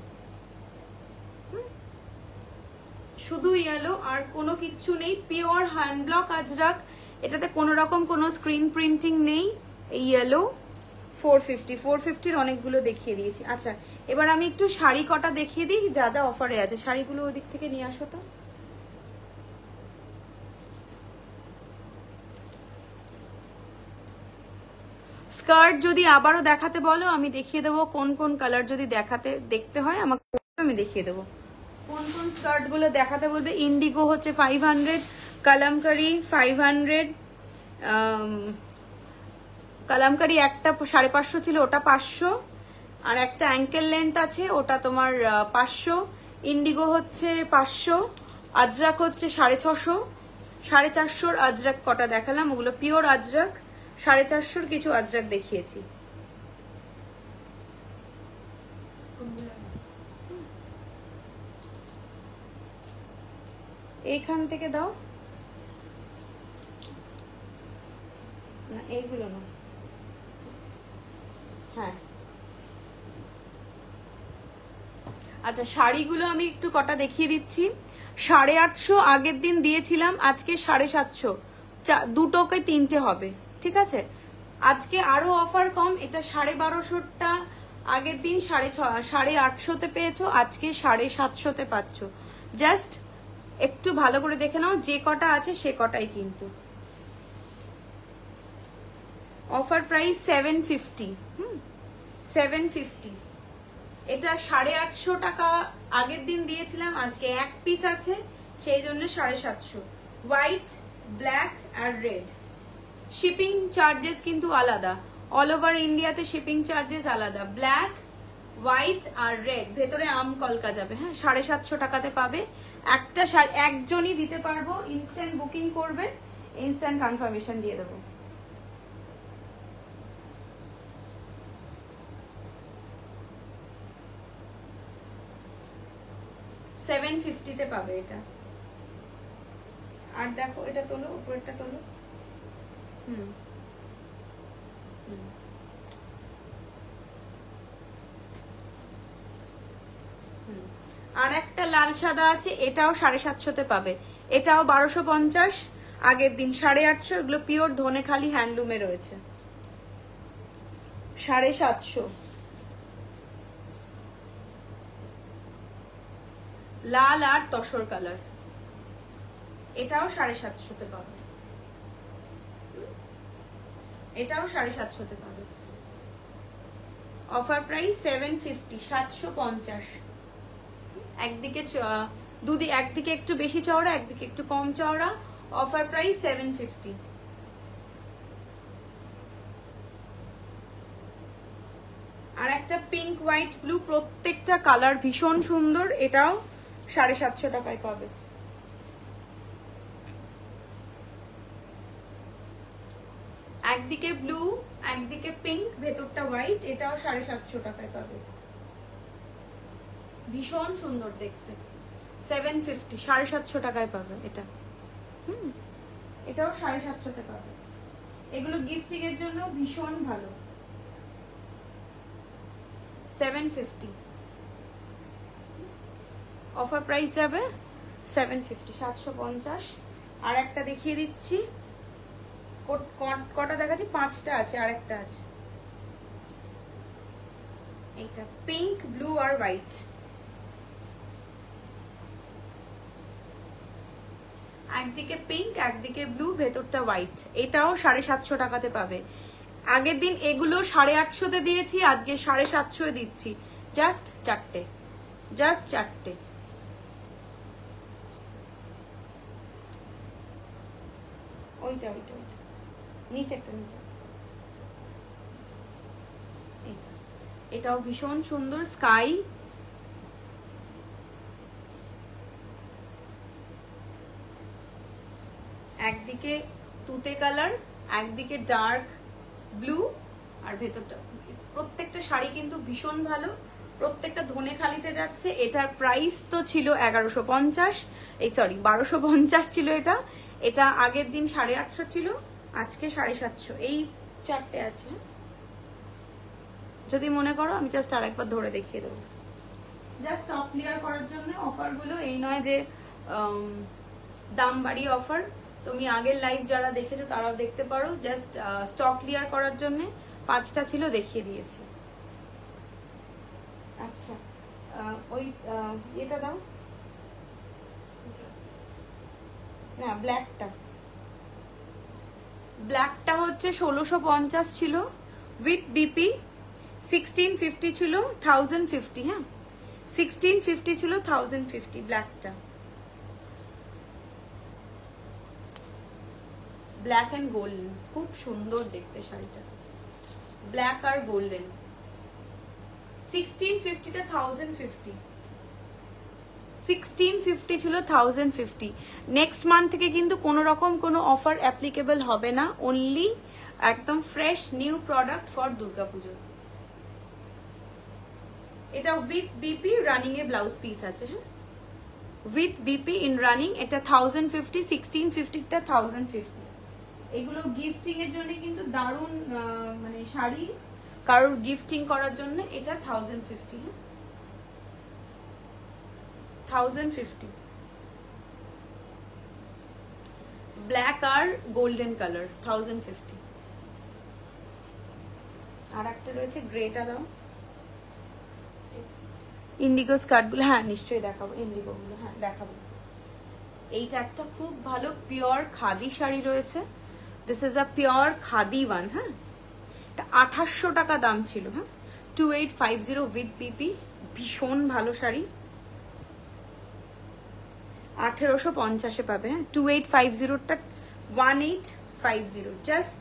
শুধু ইয়েলো, আর কোনো কিচ্ছু নেই। পিওর হ্যান্ড ব্লক আজরাক, এটাতে কোনো রকম কোনো স্ক্রিন প্রিন্টিং নেই। এই ইয়েলো 450, 450-র অনেকগুলো দেখিয়ে দিয়েছি। আচ্ছা এবার আমি একটু শাড়ি কটা দেখিয়ে দিই যা যা অফারে আছে। শাড়িগুলো ওই দিক থেকে নিয়ে আসো তো। স্কার্ট যদি আবারও দেখাতে বলো আমি দেখিয়ে দেবো, কোন কোন কালার যদি দেখতে হয় আমাকে আমি দেখিয়ে দেবো। কোন কোন স্কার্ট গুলো দেখাতে বলবে। ইন্ডিগো হচ্ছে 500, কালামকারি 500, কালামকারি একটা 550 ছিল, ওটা 500, আর একটা অ্যাঙ্কেল লেন্থ আছে ওটা তোমার 500। ইন্ডিগো হচ্ছে 500, আজরাক হচ্ছে 650, 450-র আজরাক কটা দেখালাম, ওগুলো পিওর আজরাক। 450-র কিছু আজরাক দেখিয়েছি। এইখান থেকে দাও না, এইগুলো না, হ্যাঁ আচ্ছা শাড়িগুলো আমি একটু কটা দেখিয়ে দিচ্ছি। 850 আগের দিন দিয়েছিলাম, আজকে 750, দুটোকে 3টে হবে, ঠিক আছে। আজকে আরো অফার কম, এটা 1250-টা আগের দিন 850-তে পেয়েছো, আজকে 750-তে পাচ্ছ। জাস্ট একটু ভালো করে দেখে নাও, যে কটা আছে সে কটাই কিন্তু। Offer price 750, 750। এটা 850 টাকা আগের দিন দিয়েছিলাম, আজকে এক পিস আছে সেই জন্য 750। হোয়াইট, ব্ল্যাক আর রেড। শিপিং চার্জেস কিন্তু আলাদা, অল ওভার ইন্ডিয়াতে শিপিং চার্জেস আলাদা। ব্ল্যাক, হোয়াইট আর রেড, ভেতরে আম কলকা যাবে, হ্যাঁ 750 টাকাতে পাবে। একটা একজনই দিতে পারবো, ইনস্ট্যান্ট বুকিং করবে, ইনস্ট্যান্ট কনফার্মেশন দিয়ে দেবো। $750-তে পাবে এটা। আর দেখো এটা তোলো, উপরেরটা তোলো। আর একটা লাল সাদা আছে, এটাও 750-তে পাবে, এটাও 1250, আগের দিন 850। এগুলো পিওর ধনেখালি হ্যান্ডলুমে রয়েছে, 750। লাল আর তসর কালার, এটাও 750-তে পাবে, এটাও 750-তে পাবে। Offer price 750, 750। একদিকে একদিকে একটু বেশি চওড়া, একদিকে একটু কম চওড়া। Offer price 750। আর একটা পিঙ্ক, হোয়াইট, ব্লু, প্রত্যেকটা কালার ভীষণ সুন্দর, এটাও 750 টাকায় পাবে। একদিকে ব্লু, একদিকে পিঙ্ক, ভেতরটা হোয়াইট, এটাও 750 টাকায় পাবে। ভীষণ সুন্দর দেখতে। 750, 750 টাকায় পাবে এটা। এটাও 750-তে পাবে। এগুলো গিফটিং এর জন্য ভীষণ ভালো। 750 অফার প্রাইস যাবে 750, 750। আর একটা দেখিয়ে দিচ্ছি, কটা দেখাচ্ছি, 5টা আছে, আর একটা আছে এইটা পিঙ্ক, ব্লু আর হোয়াইট। একদিকে পিঙ্ক, একদিকে ব্লু, ভেতরটা হোয়াইট, এটাও 750 টাকাতে পাবে। আগের দিন এগুলো 850-তে দিয়েছি, আজকে 750 দিচ্ছি। জাস্ট 4টে, জাস্ট 4টে। ওইটা ওইটা নিচে একটা, নিচে এটাও ভীষণ সুন্দর স্কাই। একদিকে তুতে কালার, একদিকে ডার্ক ব্লু, আর ভেতরটা প্রত্যেকটা শাড়ি কিন্তু ভীষণ ভালো, প্রত্যেকটা ধনেখালিতে যাচ্ছে। এটার প্রাইস তো ছিল 1150, এই সরি 1250 ছিল এটা। এটা আগের দিন 850 ছিল, আজকে 750। এই চারটে আছে, যদি মনে করো আমি জাস্ট আরেকবার ধরে দেখিয়ে দেবো, জাস্ট স্টক ক্লিয়ার করার জন্য অফারগুলো। এই নয় যে দাম বাড়িয়ে অফার, তুমি আগের লাইভ যারা দেখেছো তারাও দেখতে পারো, জাস্ট স্টক ক্লিয়ার করার জন্য 5টা ছিল দেখিয়ে দিয়েছি। আচ্ছা ওই এটা দাও না, ব্ল্যাকটা হচ্ছে 1650 ছিল উইথ বিপি, 1650 ছিল 1050। হ্যাঁ 1650 ছিল 1050 ব্ল্যাকটা। ব্ল্যাক এন্ড গোল্ডেন, খুব সুন্দর দেখতে শাড়িটা, ব্ল্যাক আর গোল্ডেন। 1650টা 1050, 1650 ছিল 1050। নেক্সট মান্থ থেকে কিন্তু কোনো রকম কোনো অফার অ্যাপ্লিকেবল হবে না, অনলি একদম fresh new product for Durga Puja. এটা with BP running a blouse piece আছে। হ্যাঁ উইথ বিপি ইন রানিং, এটা 1050, 1650টা 1050। এগুলো গিফটিং এর জন্য কিন্তু দারুণ মানে শাড়ি, কারোর গিফটিং করার জন্য এটা 1050। 1050 ব্ল্যাক আর গোল্ডেন কালার 1050। আর একটা রয়েছে গ্রেটা, দাও ইন্ডিগো স্কার্টগুলো। হ্যাঁ নিশ্চয়ই দেখাবো ইন্ডিগোগুলো, হ্যাঁ দেখাবো। এইটা একটা খুব ভালো পিওর খাদি শাড়ি রয়েছে, this is a pure khadi one. হ্যাঁ এটা 2800 টাকা দাম ছিল। হ্যাঁ 2850 উইথ বিপি, ভীষণ ভালো শাড়ি। 1850-এ পাবে। হ্যাঁ 2850টা 1850, জাস্ট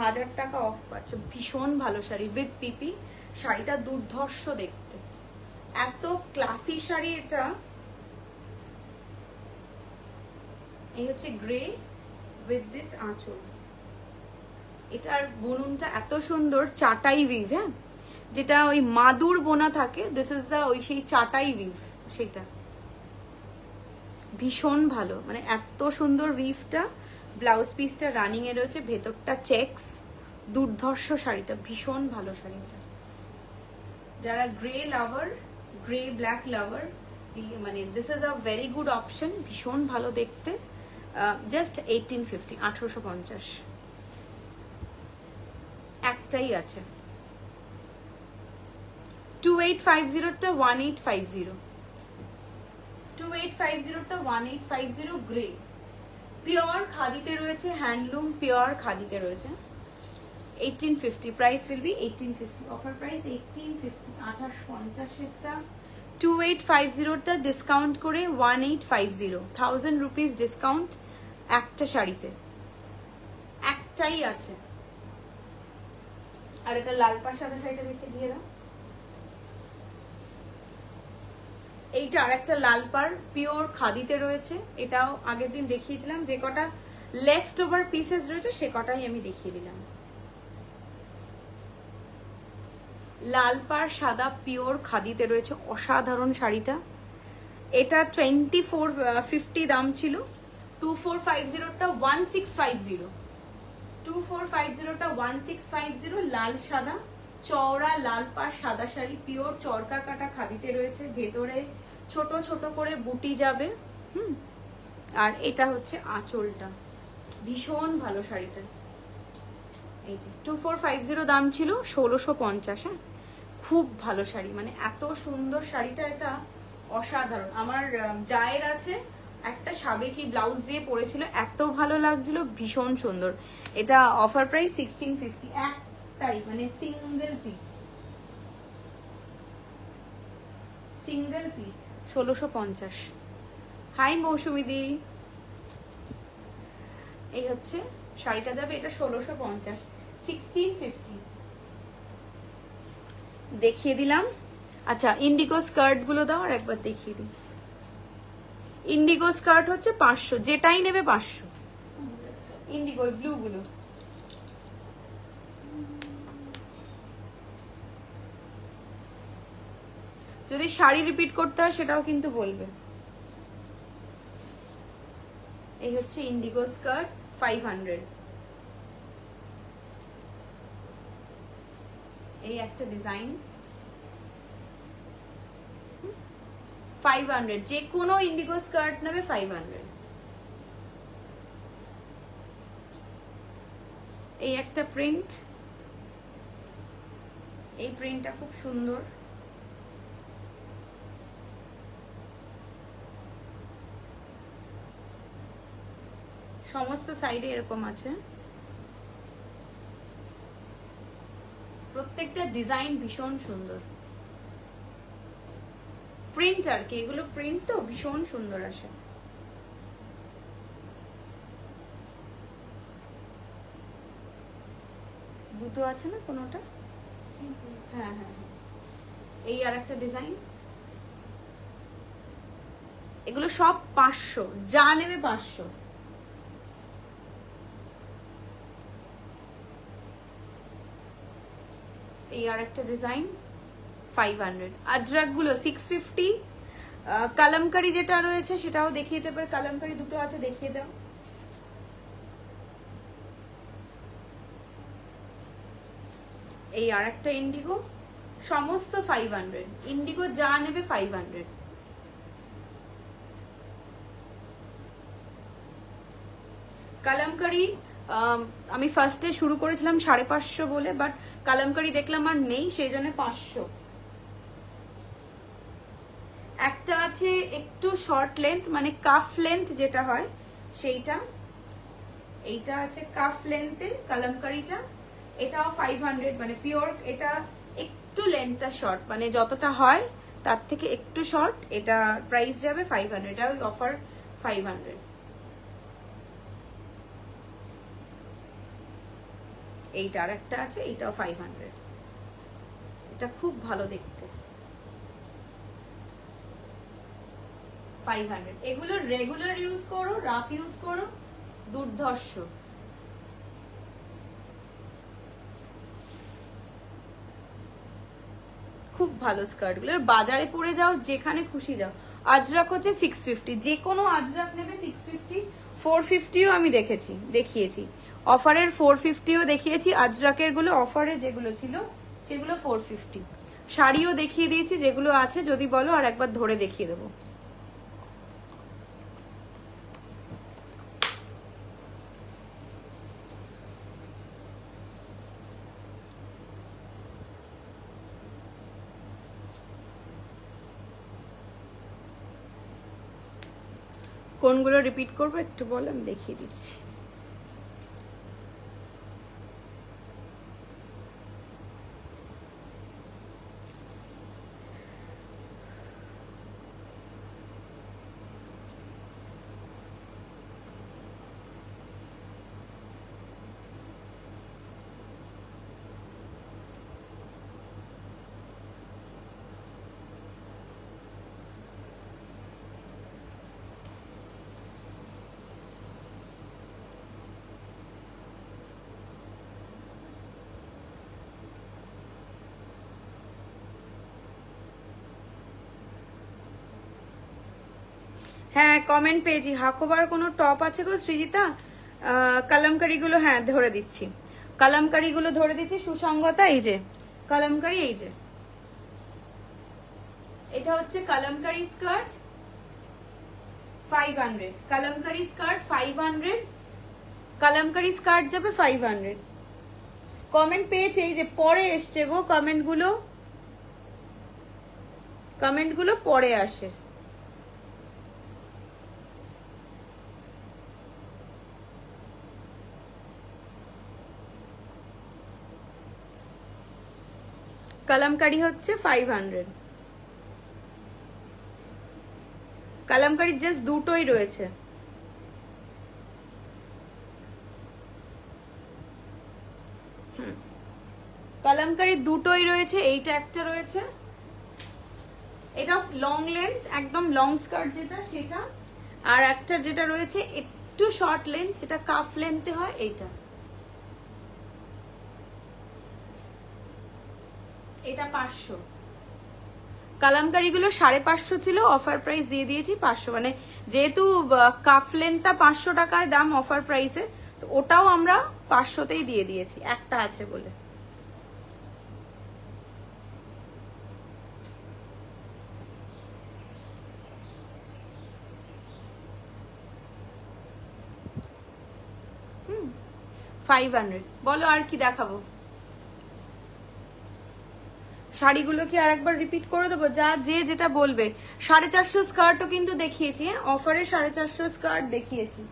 1000 টাকা অফ পাচ্ছ। ভীষণ ভালো শাড়ি উইথ পিপি, শাড়িটা দুর্ধর্ষ দেখতে, এত ক্লাসি শাড়ি এটা। এই হচ্ছে গ্রে উইথ দিস আঁচল, এটার বুননটা এত সুন্দর, চাটাই উইভ। হ্যাঁ যেটা ওই মাদুর বোনা থাকে, দিস ইজ দা ওই সেই চাটাই উইভ, সেটা ভীষণ ভালো, মানে এত সুন্দর উইভটা। ব্লাউজ পিসটা রানিং এ রয়েছে, ভেতরটা চেকস, দুর্ধর্ষ শাড়িটা, ভীষণ ভালো শাড়িটা। যারা গ্রে লাভার, গ্রে ব্ল্যাক লাভার, মানে this is a very good option, ভীষণ ভালো দেখতে। জাস্ট 1850, 1850 একটাই আছে। 2850টা 1850, 2850টা 1850 গ্রে, পিওর খাদিতে রয়েছে, হ্যান্ডলুম পিওর খাদিতে রয়েছে। 1850 price will be 1850, offer price 1850। 2850-এরটা 2850টা ডিসকাউন্ট করে 1850, 1000 রুপিস ডিসকাউন্ট একটা শাড়িতে, একটাই আছে। আর এটা লাল পাড় সাদা শাড়িটা দেখে দিয়ে দাও। এইটা আর একটা লাল পাড় পিওর খাদিতে রয়েছে, এটাও আগের দিন দেখিয়েছিলাম, যে কটা লেফট ওভার পিসেস রয়েছে সে কটাই আমি দেখিয়ে দিলাম। লাল পাড় সাদা পিওর খাদিতে রয়েছে, অসাধারণ শাড়িটা। এটা 2450 দাম ছিল, 2450টা 1650, 2450টা 1650, লাল সাদা চওড়া লাল পাড় সাদা শাড়ি, পিওর চরকা কাটা খাদিতে রয়েছে, ভেতরে ছোট ছোট করে বুটি যাবে। আর এটা হচ্ছে আঁচলটা, ভীষণ ভালো শাড়িটা। এই যে 2450 দাম ছিল, 1650। হ্যাঁ খুব ভালো শাড়ি, মানে এত সুন্দর শাড়িটা, এটা অসাধারণ। আমার জায়ের আছে একটা সাবেকি ব্লাউজ দিয়ে পরেছিল, এত ভালো লাগছিল, ভীষণ সুন্দর। এটা অফার প্রাইস 1650, একটাই মানে single piece, single piece 1650। Hi Mousumi di, এই হচ্ছে শাড়িটা যাবে, এটা 1650, 1650 দেখিয়ে দিলাম। আচ্ছা ইন্ডিগো স্কার্ট গুলো দাও আর একবার দেখিয়ে দিস। ইন্ডিগো স্কার্ট হচ্ছে 500, যেটাই নেবে 500। ইন্ডিগো ব্লু গুলো। যদি শাড়ি রিপিট করতে হয় সেটাও কিন্তু বলবে। এই হচ্ছে ইন্ডিগো স্কার্ট 500। এই একটা ডিজাইন 500, যে কোনো ইন্ডিগো স্কার্ট নেবে 500। এই একটা প্রিন্ট, এই প্রিন্টটা খুব সুন্দর। সমস্ত সাইডে এরকম আছে, প্রত্যেকটা ডিজাইন ভীষণ সুন্দর। প্রিন্ট আর কি, এগুলো প্রিন্ট তো ভীষণ সুন্দর আসে। দুটো আছে না কোনোটা? হ্যাঁ হ্যাঁ, এই আর একটা ডিজাইন। এগুলো সব 500, যা নেবে 500। এই আর একটা ডিজাইন 500। আজরাক গুলো 650। কালামকারি যেটা রয়েছে সেটাও দেখিয়ে দেবে, কালামকারি দুটো আছে, দেখিয়ে দাও। এই আর একটা ইন্ডিগো, সমস্ত 500। ইন্ডিগো যা নেবে 500। কালামকারি আমি ফার্স্টে শুরু করেছিলাম 550 বলে, বাট কালামকারি দেখলাম আর নেই, সেই জন্য 500। একটা আছে একটু শর্ট লেন্থ, মানে কাফ লেন্থ যেটা হয় সেইটা। এইটা আছে কাফ লেন্থে কালামকারিটা, এটাও 500, মানে পিওর। এটা একটু লেন্থটা শর্ট, মানে যতটা হয় তার থেকে একটু শর্ট। এটা প্রাইস যাবে 500, এটা ওই অফার 500। এইটা আর একটা আছে, এইটাও 500। এটা খুব ভালো দেখতে, 500। এগুলো রেগুলার ইউজ করো, রাফ ইউজ করো, দুর্ধর্ষ। খুব ভালো স্কার্ট গুলো, বাজারে পরে যাও, যেখানে খুশি যাও। আজরাক হচ্ছে 650, যে কোনো আজরাক নেবে 650। 450ও আমি দেখিয়েছি অফারের, 450ও দেখিয়েছি। আজরাকের গুলো অফারে যেগুলো ছিল সেগুলো 450। শাড়িও দেখিয়ে দিয়েছি, যেগুলো আছে যদি বলো আর একবার ধরে দেখিয়ে দেবো। কোনগুলো রিপিট করবো একটু বলো, আমি দেখিয়ে দিচ্ছি। হ্যাঁ কমেন্ট পেয়েছি। হাকোবার কোনো টপ আছে গো সৃজিতা? কালামকারি গুলো হ্যাঁ ধরে দিচ্ছি, কালামকারি গুলো ধরে দিচ্ছি। সুসংগতা, এই যে কালামকারি, এই যে এটা হচ্ছে kalamkari skirt 500। Kalamkari skirt 500, kalamkari skirt যাবে 500। কমেন্ট পেয়েছে, এই যে পরে এসছে গো কমেন্ট গুলো পরে আসে। কালামকারি হচ্ছে 500। কালামকারি জাস্ট দুটোই রয়েছে। কালামকারি দুটোই রয়েছে, এইটা একটা রয়েছে, এটা লং লেন্থ একদম লং স্কার্ট যেটা সেটা, আর একটা যেটা রয়েছে একটু একটু শর্ট লেন্থ, যেটা কাফ লেন্থে হয় এইটা। এটা 500। কালামকারীগুলো 550 ছিল, অফার প্রাইস দিয়ে দিয়েছি 500। মানে যেহেতু কাফ লেন্থটা 500 টাকায় দাম অফার প্রাইসে, তো ওটাও আমরা 500তেই দিয়ে দিয়েছি, একটা আছে বলে। হুম 500। বলো আর কি দেখাবো? শাড়িগুলো কি আরেকবার রিপিট করে দেবো? যা যে যেটা বলবে। 450 স্কার্টও কিন্তু দেখিয়েছি, হ্যাঁ অফারে 450 স্কার্ট দেখিয়েছি।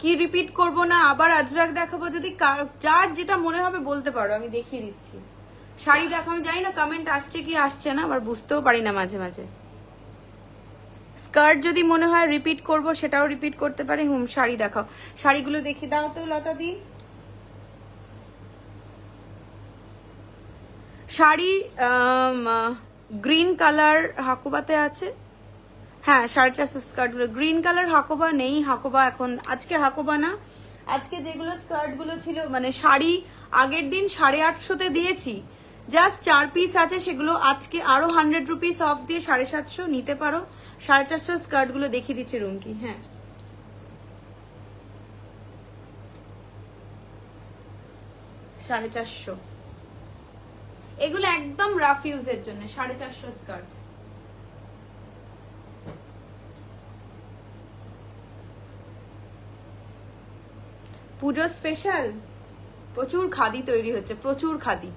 কি রিপিট করব না, আবার আজরাক দেখাবো? যদি যার যেটা মনে হবে বলতে পারো, আমি দেখিয়ে দিচ্ছি। শাড়ি দেখো, আমি জানি না কমেন্ট আসছে কি আসছে না, আবার বুঝতেও পারি না মাঝে মাঝে। স্কার্ট যদি মনে হয় রিপিট করব, সেটাও রিপিট করতে পারি। শাড়ি দেখাও, শাড়িগুলো দেখে দাও তো লতা দি। শাড়ি গ্রিন কালার হাকুবাতে আছে, হ্যাঁ 450 স্কার্টগুলো গ্রিন কালার। হাকোবা নেই, হাকোবা এখন আজকে হাকোবা না। আজকে যেগুলো স্কার্টগুলো ছিল, মানে শাড়ি আগের দিন 850-তে দিয়েছি, জাস্ট 4 পিস আছে, সেগুলো আজকে আরো 100 রুপিস অফ দিয়ে 750 নিতে পারো। 450 স্কার্টগুলো দেখিয়ে দিচ্ছি রুমকি। হ্যাঁ 450, এগুলো একদম রাফ ইউজের জন্য। 450 স্কার্ট। পুজো স্পেশাল প্রচুর খাদি তৈরি হচ্ছে, প্রচুর খাদি,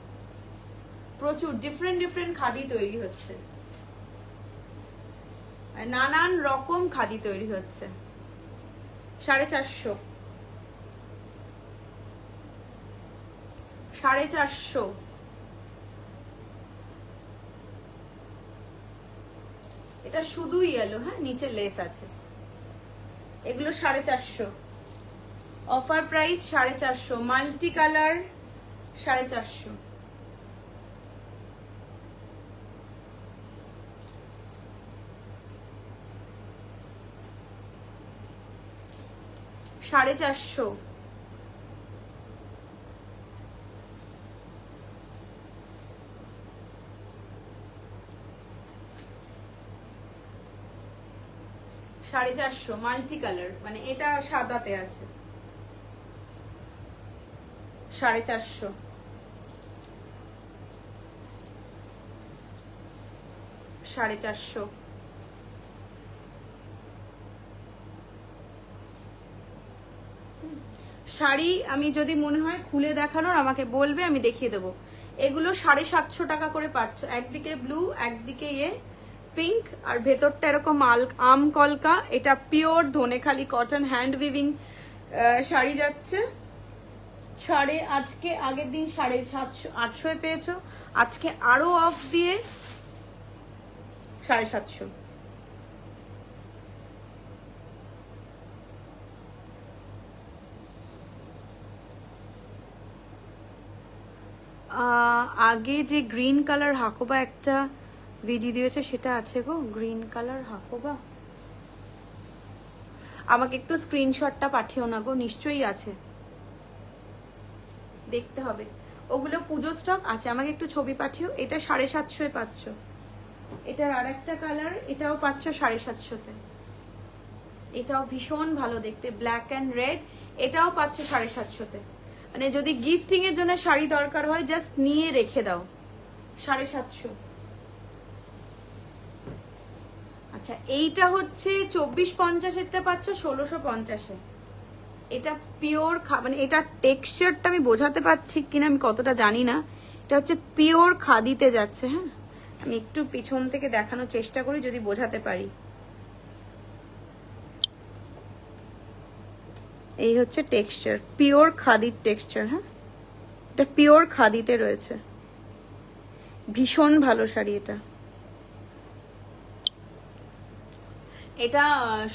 প্রচুর ডিফারেন্ট খাদি তৈরি হচ্ছে, নানান রকম খাদি তৈরি হচ্ছে। 450, 450। এটা শুধু ইয়েলো, হ্যাঁ নিচে লেস আছে। এগুলো 450, offer price 450, multi colour 450। 450, multi colour, মানে এটা সাদাতে আছে। 450, 450। শাড়ি আমি যদি মনে হয় খুলে দেখানোর, আমাকে বলবে, আমি দেখিয়ে দেবো। এগুলো 750 টাকা করে পাচ্ছ। একদিকে ব্লু, একদিকে পিঙ্ক, আর ভেতরটা এরকম আম কলকা। এটা pure Dhanekhali cotton hand weaving sari যাচ্ছে। আজকে আগের দিন 750-800 পেয়েছো, আজকে আরো অফ দিয়ে 750। আগে যে গ্রিন কালার হাকোবা একটা ভিডিও দিয়েছে, সেটা আছে গো, গ্রিন কালার হাকোবা। আমাকে একটু স্ক্রিনশটটা পাঠিও না গো, নিশ্চয়ই আছে, দেখতে হবে। ওগুলো পুজো স্টক আছে, আমাকে একটু ছবি পাঠিও। এটা 750 পাচ্ছ। এটার আর একটা কালার, এটাও পাচ্ছ 750-তে। এটাও ভীষণ ভালো দেখতে, ব্ল্যাক অ্যান্ড রেড। এটাও পাচ্ছ 750-তে। মানে যদি গিফটিং এর জন্য শাড়ি দরকার হয়, জাস্ট নিয়ে রেখে দাও। 750। আচ্ছা, এইটা হচ্ছে 2450-এরটা পাচ্ছ 1650-এ। এটা পিওর, মানে এটা টেক্সচারটা আমি বোঝাতে পারছি কিনা আমি কতটা জানি না। এটা হচ্ছে পিওর খাদিতে যাচ্ছে। হ্যাঁ, আমি একটু পিছন থেকে দেখানোর চেষ্টা করি, যদি বোঝাতে পারি। এই হচ্ছে টেক্সচার, পিওর খাদির টেক্সচার। হ্যাঁ, এটা পিওর খাদিতে রয়েছে। ভীষণ ভালো শাড়ি এটা। এটা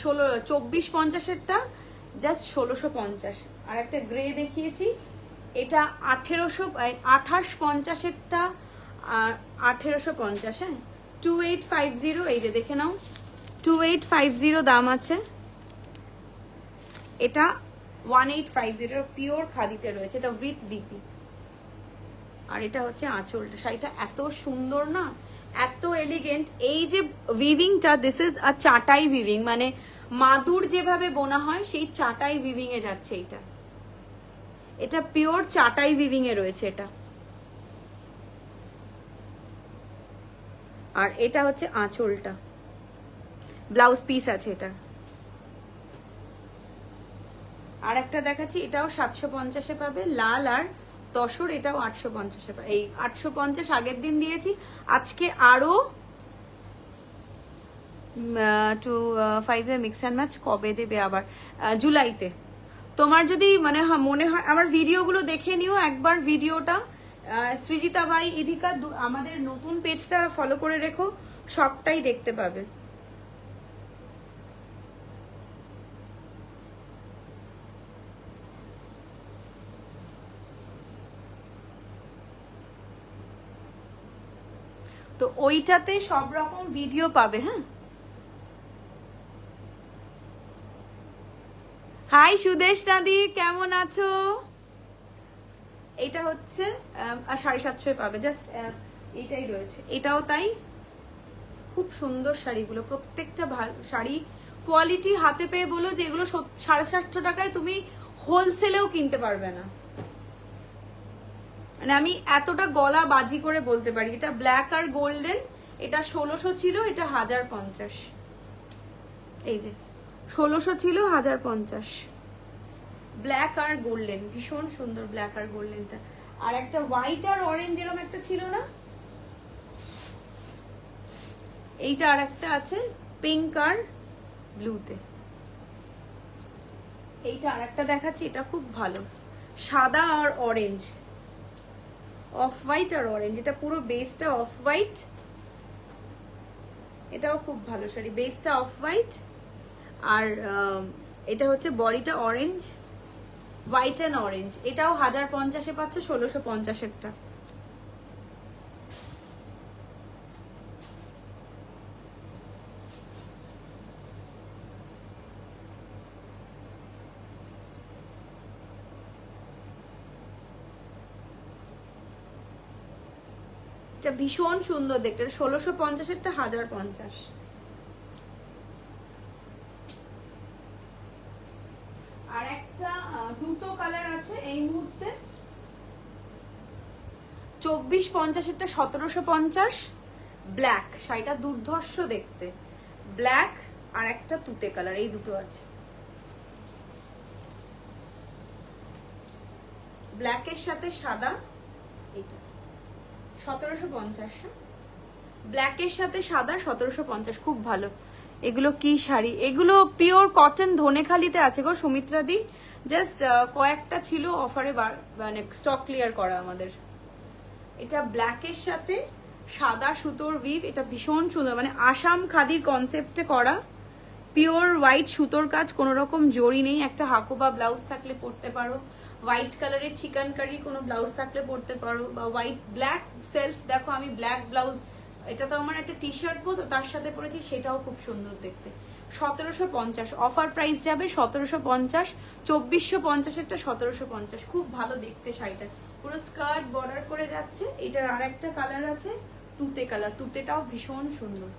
2450-এরটা জাস্ট 1650। আর একটা গ্রে দেখিয়েছি, এটা 2850-এরটা 1850। হ্যাঁ 2850, এই যে দেখে নাও 2850 দাম আছে। এটা 1850 পিওর খাদিতে রয়েছে, এটা উইথ বিপি। আর এটা হচ্ছে আঁচলটা। শাড়িটা এত সুন্দর না, এত এলিগেন্ট। এই যে উইভিংটা, দিস ইজ আ চাটাই উইভিং, মানে মাদুর যেভাবে বোনা হয় সেই চাটাই উইভিং এ যাচ্ছে এটা। এটা পিওর চাটাই উইভিং এ রয়েছে এটা। আর এটা হচ্ছে আঁচলটা, ব্লাউজ পিস আছে এটা। আর একটা দেখাচ্ছি, এটাও 750-এ পাবে, লাল আর তসর, এটাও 850-এ পাবে। এই 850 আগের দিন দিয়েছি, আজকে আরো 5 মিক্স অ্যান্ড ম্যাচ কবে দেবে আবার? জুলাইতে। তোমার যদি মানে মনে হয়, আমার ভিডিওগুলো দেখে নিও একবার, ভিডিওটা সৃজিতা বাই ইধিকা আমাদের নতুন পেজটা ফলো করে রেখো, সবটাই দেখতে পাবে। তো ওইটাতে সব রকম ভিডিও পাবে। হ্যাঁ, হাই সুদেশ দাদি, কেমন আছো? এটা হচ্ছে 750 পাবে, জাস্ট এইটাই রয়েছে। এটাও তাই, খুব সুন্দর শাড়িগুলো, প্রত্যেকটা ভালো শাড়ি, কোয়ালিটি হাতে পেয়ে বলো যে এগুলো 750 টাকায় তুমি হোলসেলেও কিনতে পারবে না। মানে আমি এতটা গলা বাজি করে বলতে পারি। এটা ব্ল্যাক আর গোল্ডেন, এটা 1600 ছিল, এটা 1050। এই যে 1600 ছিল, 1050। ব্ল্যাক আর গোল্ডেন, ভীষণ সুন্দর ব্ল্যাক আর গোল্ডেনটা। আর একটা হোয়াইট আর অরেঞ্জ এরকম একটা ছিল না, এইটা আর একটা আছে পিঙ্ক আর ব্লুতে। এইটা আর একটা দেখাচ্ছি, এটা খুব ভালো, সাদা আর অরেঞ্জ, অফ হোয়াইট আর অরেঞ্জ। এটা পুরো বেসটা অফ হোয়াইট, এটাও খুব ভালো শাড়ি, বেসটা অফ হোয়াইট আর এটা হচ্ছে বডিটা অরেঞ্জ, হোয়াইট অ্যান্ড অরেঞ্জ। এটাও 1050-এ পাচ্ছ, 1650-এরটা। এটা ভীষণ সুন্দর দেখতে, 1650-এরটা 1050। আর একটা দুটো কালার আছে এই মুহূর্তে, 2450-এরটা 1750, ব্ল্যাক। শাড়িটা দুর্ধর্ষ দেখতে, ব্ল্যাক আর একটা তুতে কালার, এই দুটো আছে। ব্ল্যাকের সাথে সাদা, এইটা 1750। ব্ল্যাকের সাথে সাদা 1750, খুব ভালো। এগুলো কি শাড়ি, এগুলো পিওর কটন, ধনেখালিতে আছে গো সুমিত্রা দি, জাস্ট কয়েকটা ছিল অফারে, মানে স্টক ক্লিয়ার করা আমাদের। এটা ব্ল্যাকের সাথে সাদা সুতোর উইভ, এটা ভীষণ সুন্দর, মানে আসাম খাদির কনসেপ্টে করা, পিওর হোয়াইট সুতোর কাজ, কোনো রকম জড়ি নেই। একটা হাকোবা ব্লাউজ থাকলে পরতে পারো, হোয়াইট কালারের চিকেন কারি কোনো ব্লাউজ থাকলে পরতে পারো, বা হোয়াইট ব্ল্যাক সেলফ। দেখো আমি ব্ল্যাক ব্লাউজ, এটা তো আমার একটা টি শার্ট মতো তার সাথে পরেছি, সেটাও খুব সুন্দর দেখতে। 1750 অফার প্রাইস যাবে, 1750। 2450-এরটা 1750, খুব ভালো দেখতে শাড়িটা, পুরো স্কার্ট বর্ডার করে যাচ্ছে। এটার আর একটা কালার আছে তুতে কালার, তুতেটাও ভীষণ সুন্দর।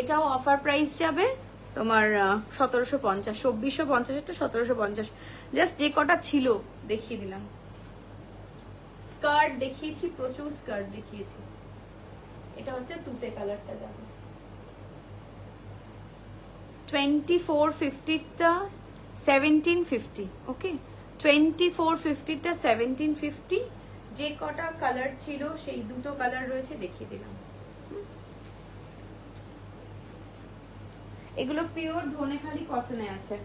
এটাও অফার প্রাইস যাবে তোমার 1750। 2450-এরটা 1750, জাস্ট যে কটা ছিল দেখিয়ে দিলাম। স্কার্ট দেখিয়েছি, প্রচুর স্কার্ট দেখিয়েছি। এটা হচ্ছে তুতে কালারটা যাবে। 2450-টা 1750, ওকে 2450-টা 1750। যে কটা কালার ছিল সেই দুটো কালার রয়েছে, দেখিয়ে দিলাম। এগুলো পিওর ধনেখালি কটনে আছে।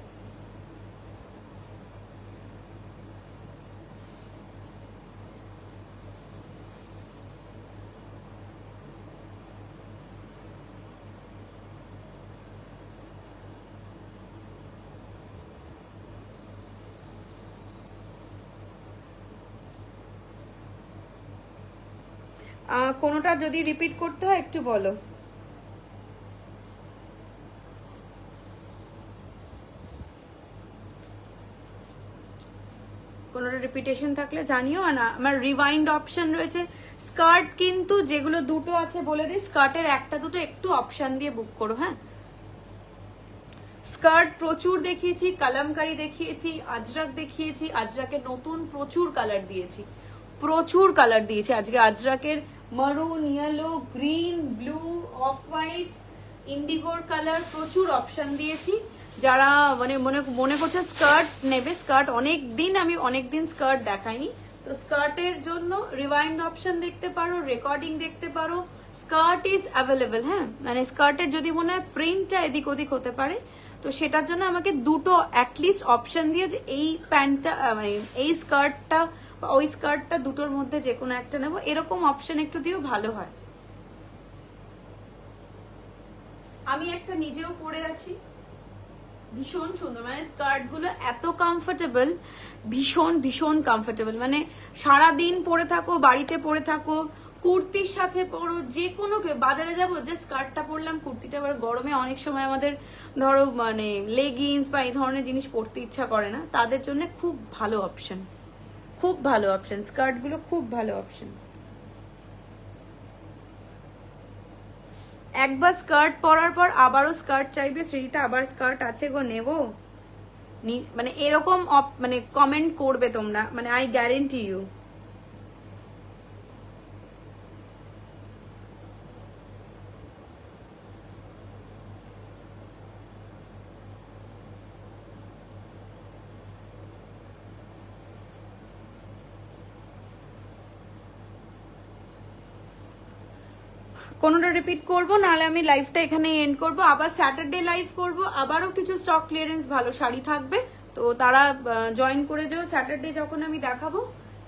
কোনোটা যদি রিপিট করতে হয় একটু বলো। কোনোটা রিপিটেশন থাকলে জানিও। না আমার রিওয়াইন্ড অপশন রয়েছে। স্কার্ট কিন্তু যেগুলো দুটো আছে বলে দিই, স্কার্টের একটা দুটো একটু অপশন দিয়ে বুক করো। হ্যাঁ, স্কার্ট প্রচুর দেখিয়েছি, কালামকারি দেখিয়েছি, আজরাক দেখিয়েছি। আজরাকের নতুন প্রচুর কালার দিয়েছি, প্রচুর কালার দিয়েছি আজকে। আজরাকের maroon, yellow, green, blue, off white, ইন্ডিগোর কালার প্রচুর অপশন দিয়েছি। যারা মানে মনে করছে স্কার্ট নেবে, স্কার্ট আমি অনেক দিন স্কার্ট দেখাইনি, তো স্কার্টের জন্য রিওয়াইন্ড অপশন দেখতে পারো, রেকর্ডিং দেখতে পারো। Skirt is available. হ্যাঁ, মানে স্কার্টের যদি মনে হয় প্রিন্টটা এদিক ওদিক হতে পারে, তো সেটার জন্য আমাকে দুটো অ্যাটলিস্ট অপশন দিয়ে যে এই প্যান্টটা এই স্কার্টটা বা ওই স্কার্টটা দুটোর মধ্যে যে কোনো একটা নেবো, এরকম অপশন একটু দিয়েও ভালো হয়। আমি একটা নিজেও পরে আছি, ভীষণ সুন্দর। মানে স্কার্ট গুলো এত কমফোর্টেবল, ভীষণ ভীষণ কমফোর্টেবল। মানে সারাদিন পরে থাকো, বাড়িতে পরে থাকো, কুর্তির সাথে পরো, যে কোনো বাজারে যাবো যে স্কার্টটা পরলাম, কুর্তিটা। আবার গরমে অনেক সময় আমাদের ধরো মানে লেগিংস বা এই ধরনের জিনিস পরতে ইচ্ছা করে না, তাদের জন্য খুব ভালো অপশন, খুব ভালো অপশন। স্কার্ট গুলো খুব ভালো অপশন। একবার স্কার্ট পরার পর আবারও স্কার্ট চাইবে, সৃজিতা আবার স্কার্ট আছে গো নেবো, মানে এরকম মানে কমেন্ট করবে তোমরা, মানে আই গ্যারেন্টি ইউ। কোনোটা রিপিট করবো, নাহলে আমি লাইভটা এখানে এন্ড করবো। আবার স্যাটারডে লাইভ করবো, আবারও কিছু স্টক ক্লিয়ারেন্স ভালো শাড়ি থাকবে, তো তারা জয়েন করে যাও। স্যাটারডে যখন আমি দেখাবো,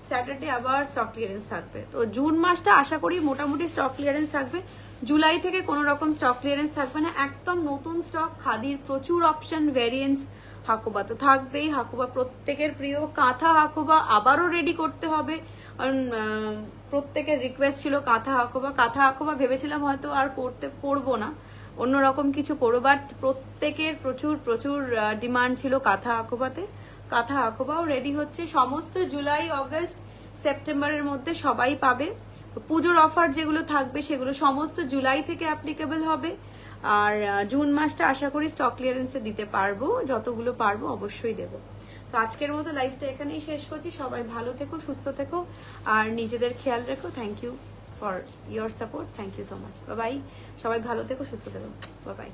স্যাটারডে আবার স্টক ক্লিয়ারেন্স থাকবে। তো জুন মাসটা আশা করি মোটামুটি স্টক ক্লিয়ারেন্স থাকবে। জুলাই থেকে কোনো রকম স্টক ক্লিয়ারেন্স থাকবে না, একদম নতুন স্টক। খাদির প্রচুর অপশন, ভেরিয়েন্স। হাকুবা তো থাকবেই, হাকুবা প্রত্যেকের প্রিয়। কাঁথা হাকুবা আবারও রেডি করতে হবে, কারণ প্রত্যেকের রিকোয়েস্ট ছিল কাঁথা হাকুবা। কাঁথা হাকুবা ভেবেছিলাম হয়তো আর পরবো না, অন্যরকম কিছু করবো, বাট প্রত্যেকের প্রচুর প্রচুর ডিমান্ড ছিল কাঁথা হাকুবাতে। কাঁথা হাকুবাও রেডি হচ্ছে। সমস্ত জুলাই, অগস্ট, সেপ্টেম্বরের মধ্যে সবাই পাবে। পুজোর অফার যেগুলো থাকবে সেগুলো সমস্ত জুলাই থেকে অ্যাপ্লিকেবল হবে। আর জুন মাসটা আশা করি স্টক ক্লিয়ারেন্সে দিতে পারবো, যতগুলো পারবো অবশ্যই দেবো। তো আজকের মতো লাইভটা এখানেই শেষ করছি। সবাই ভালো থেকো, সুস্থ থেকো, আর নিজেদের খেয়াল রেখো। Thank you for your support, thank you so much. Bye bye. সবাই ভালো থেকো, সুস্থ থেকো, বাই বাই।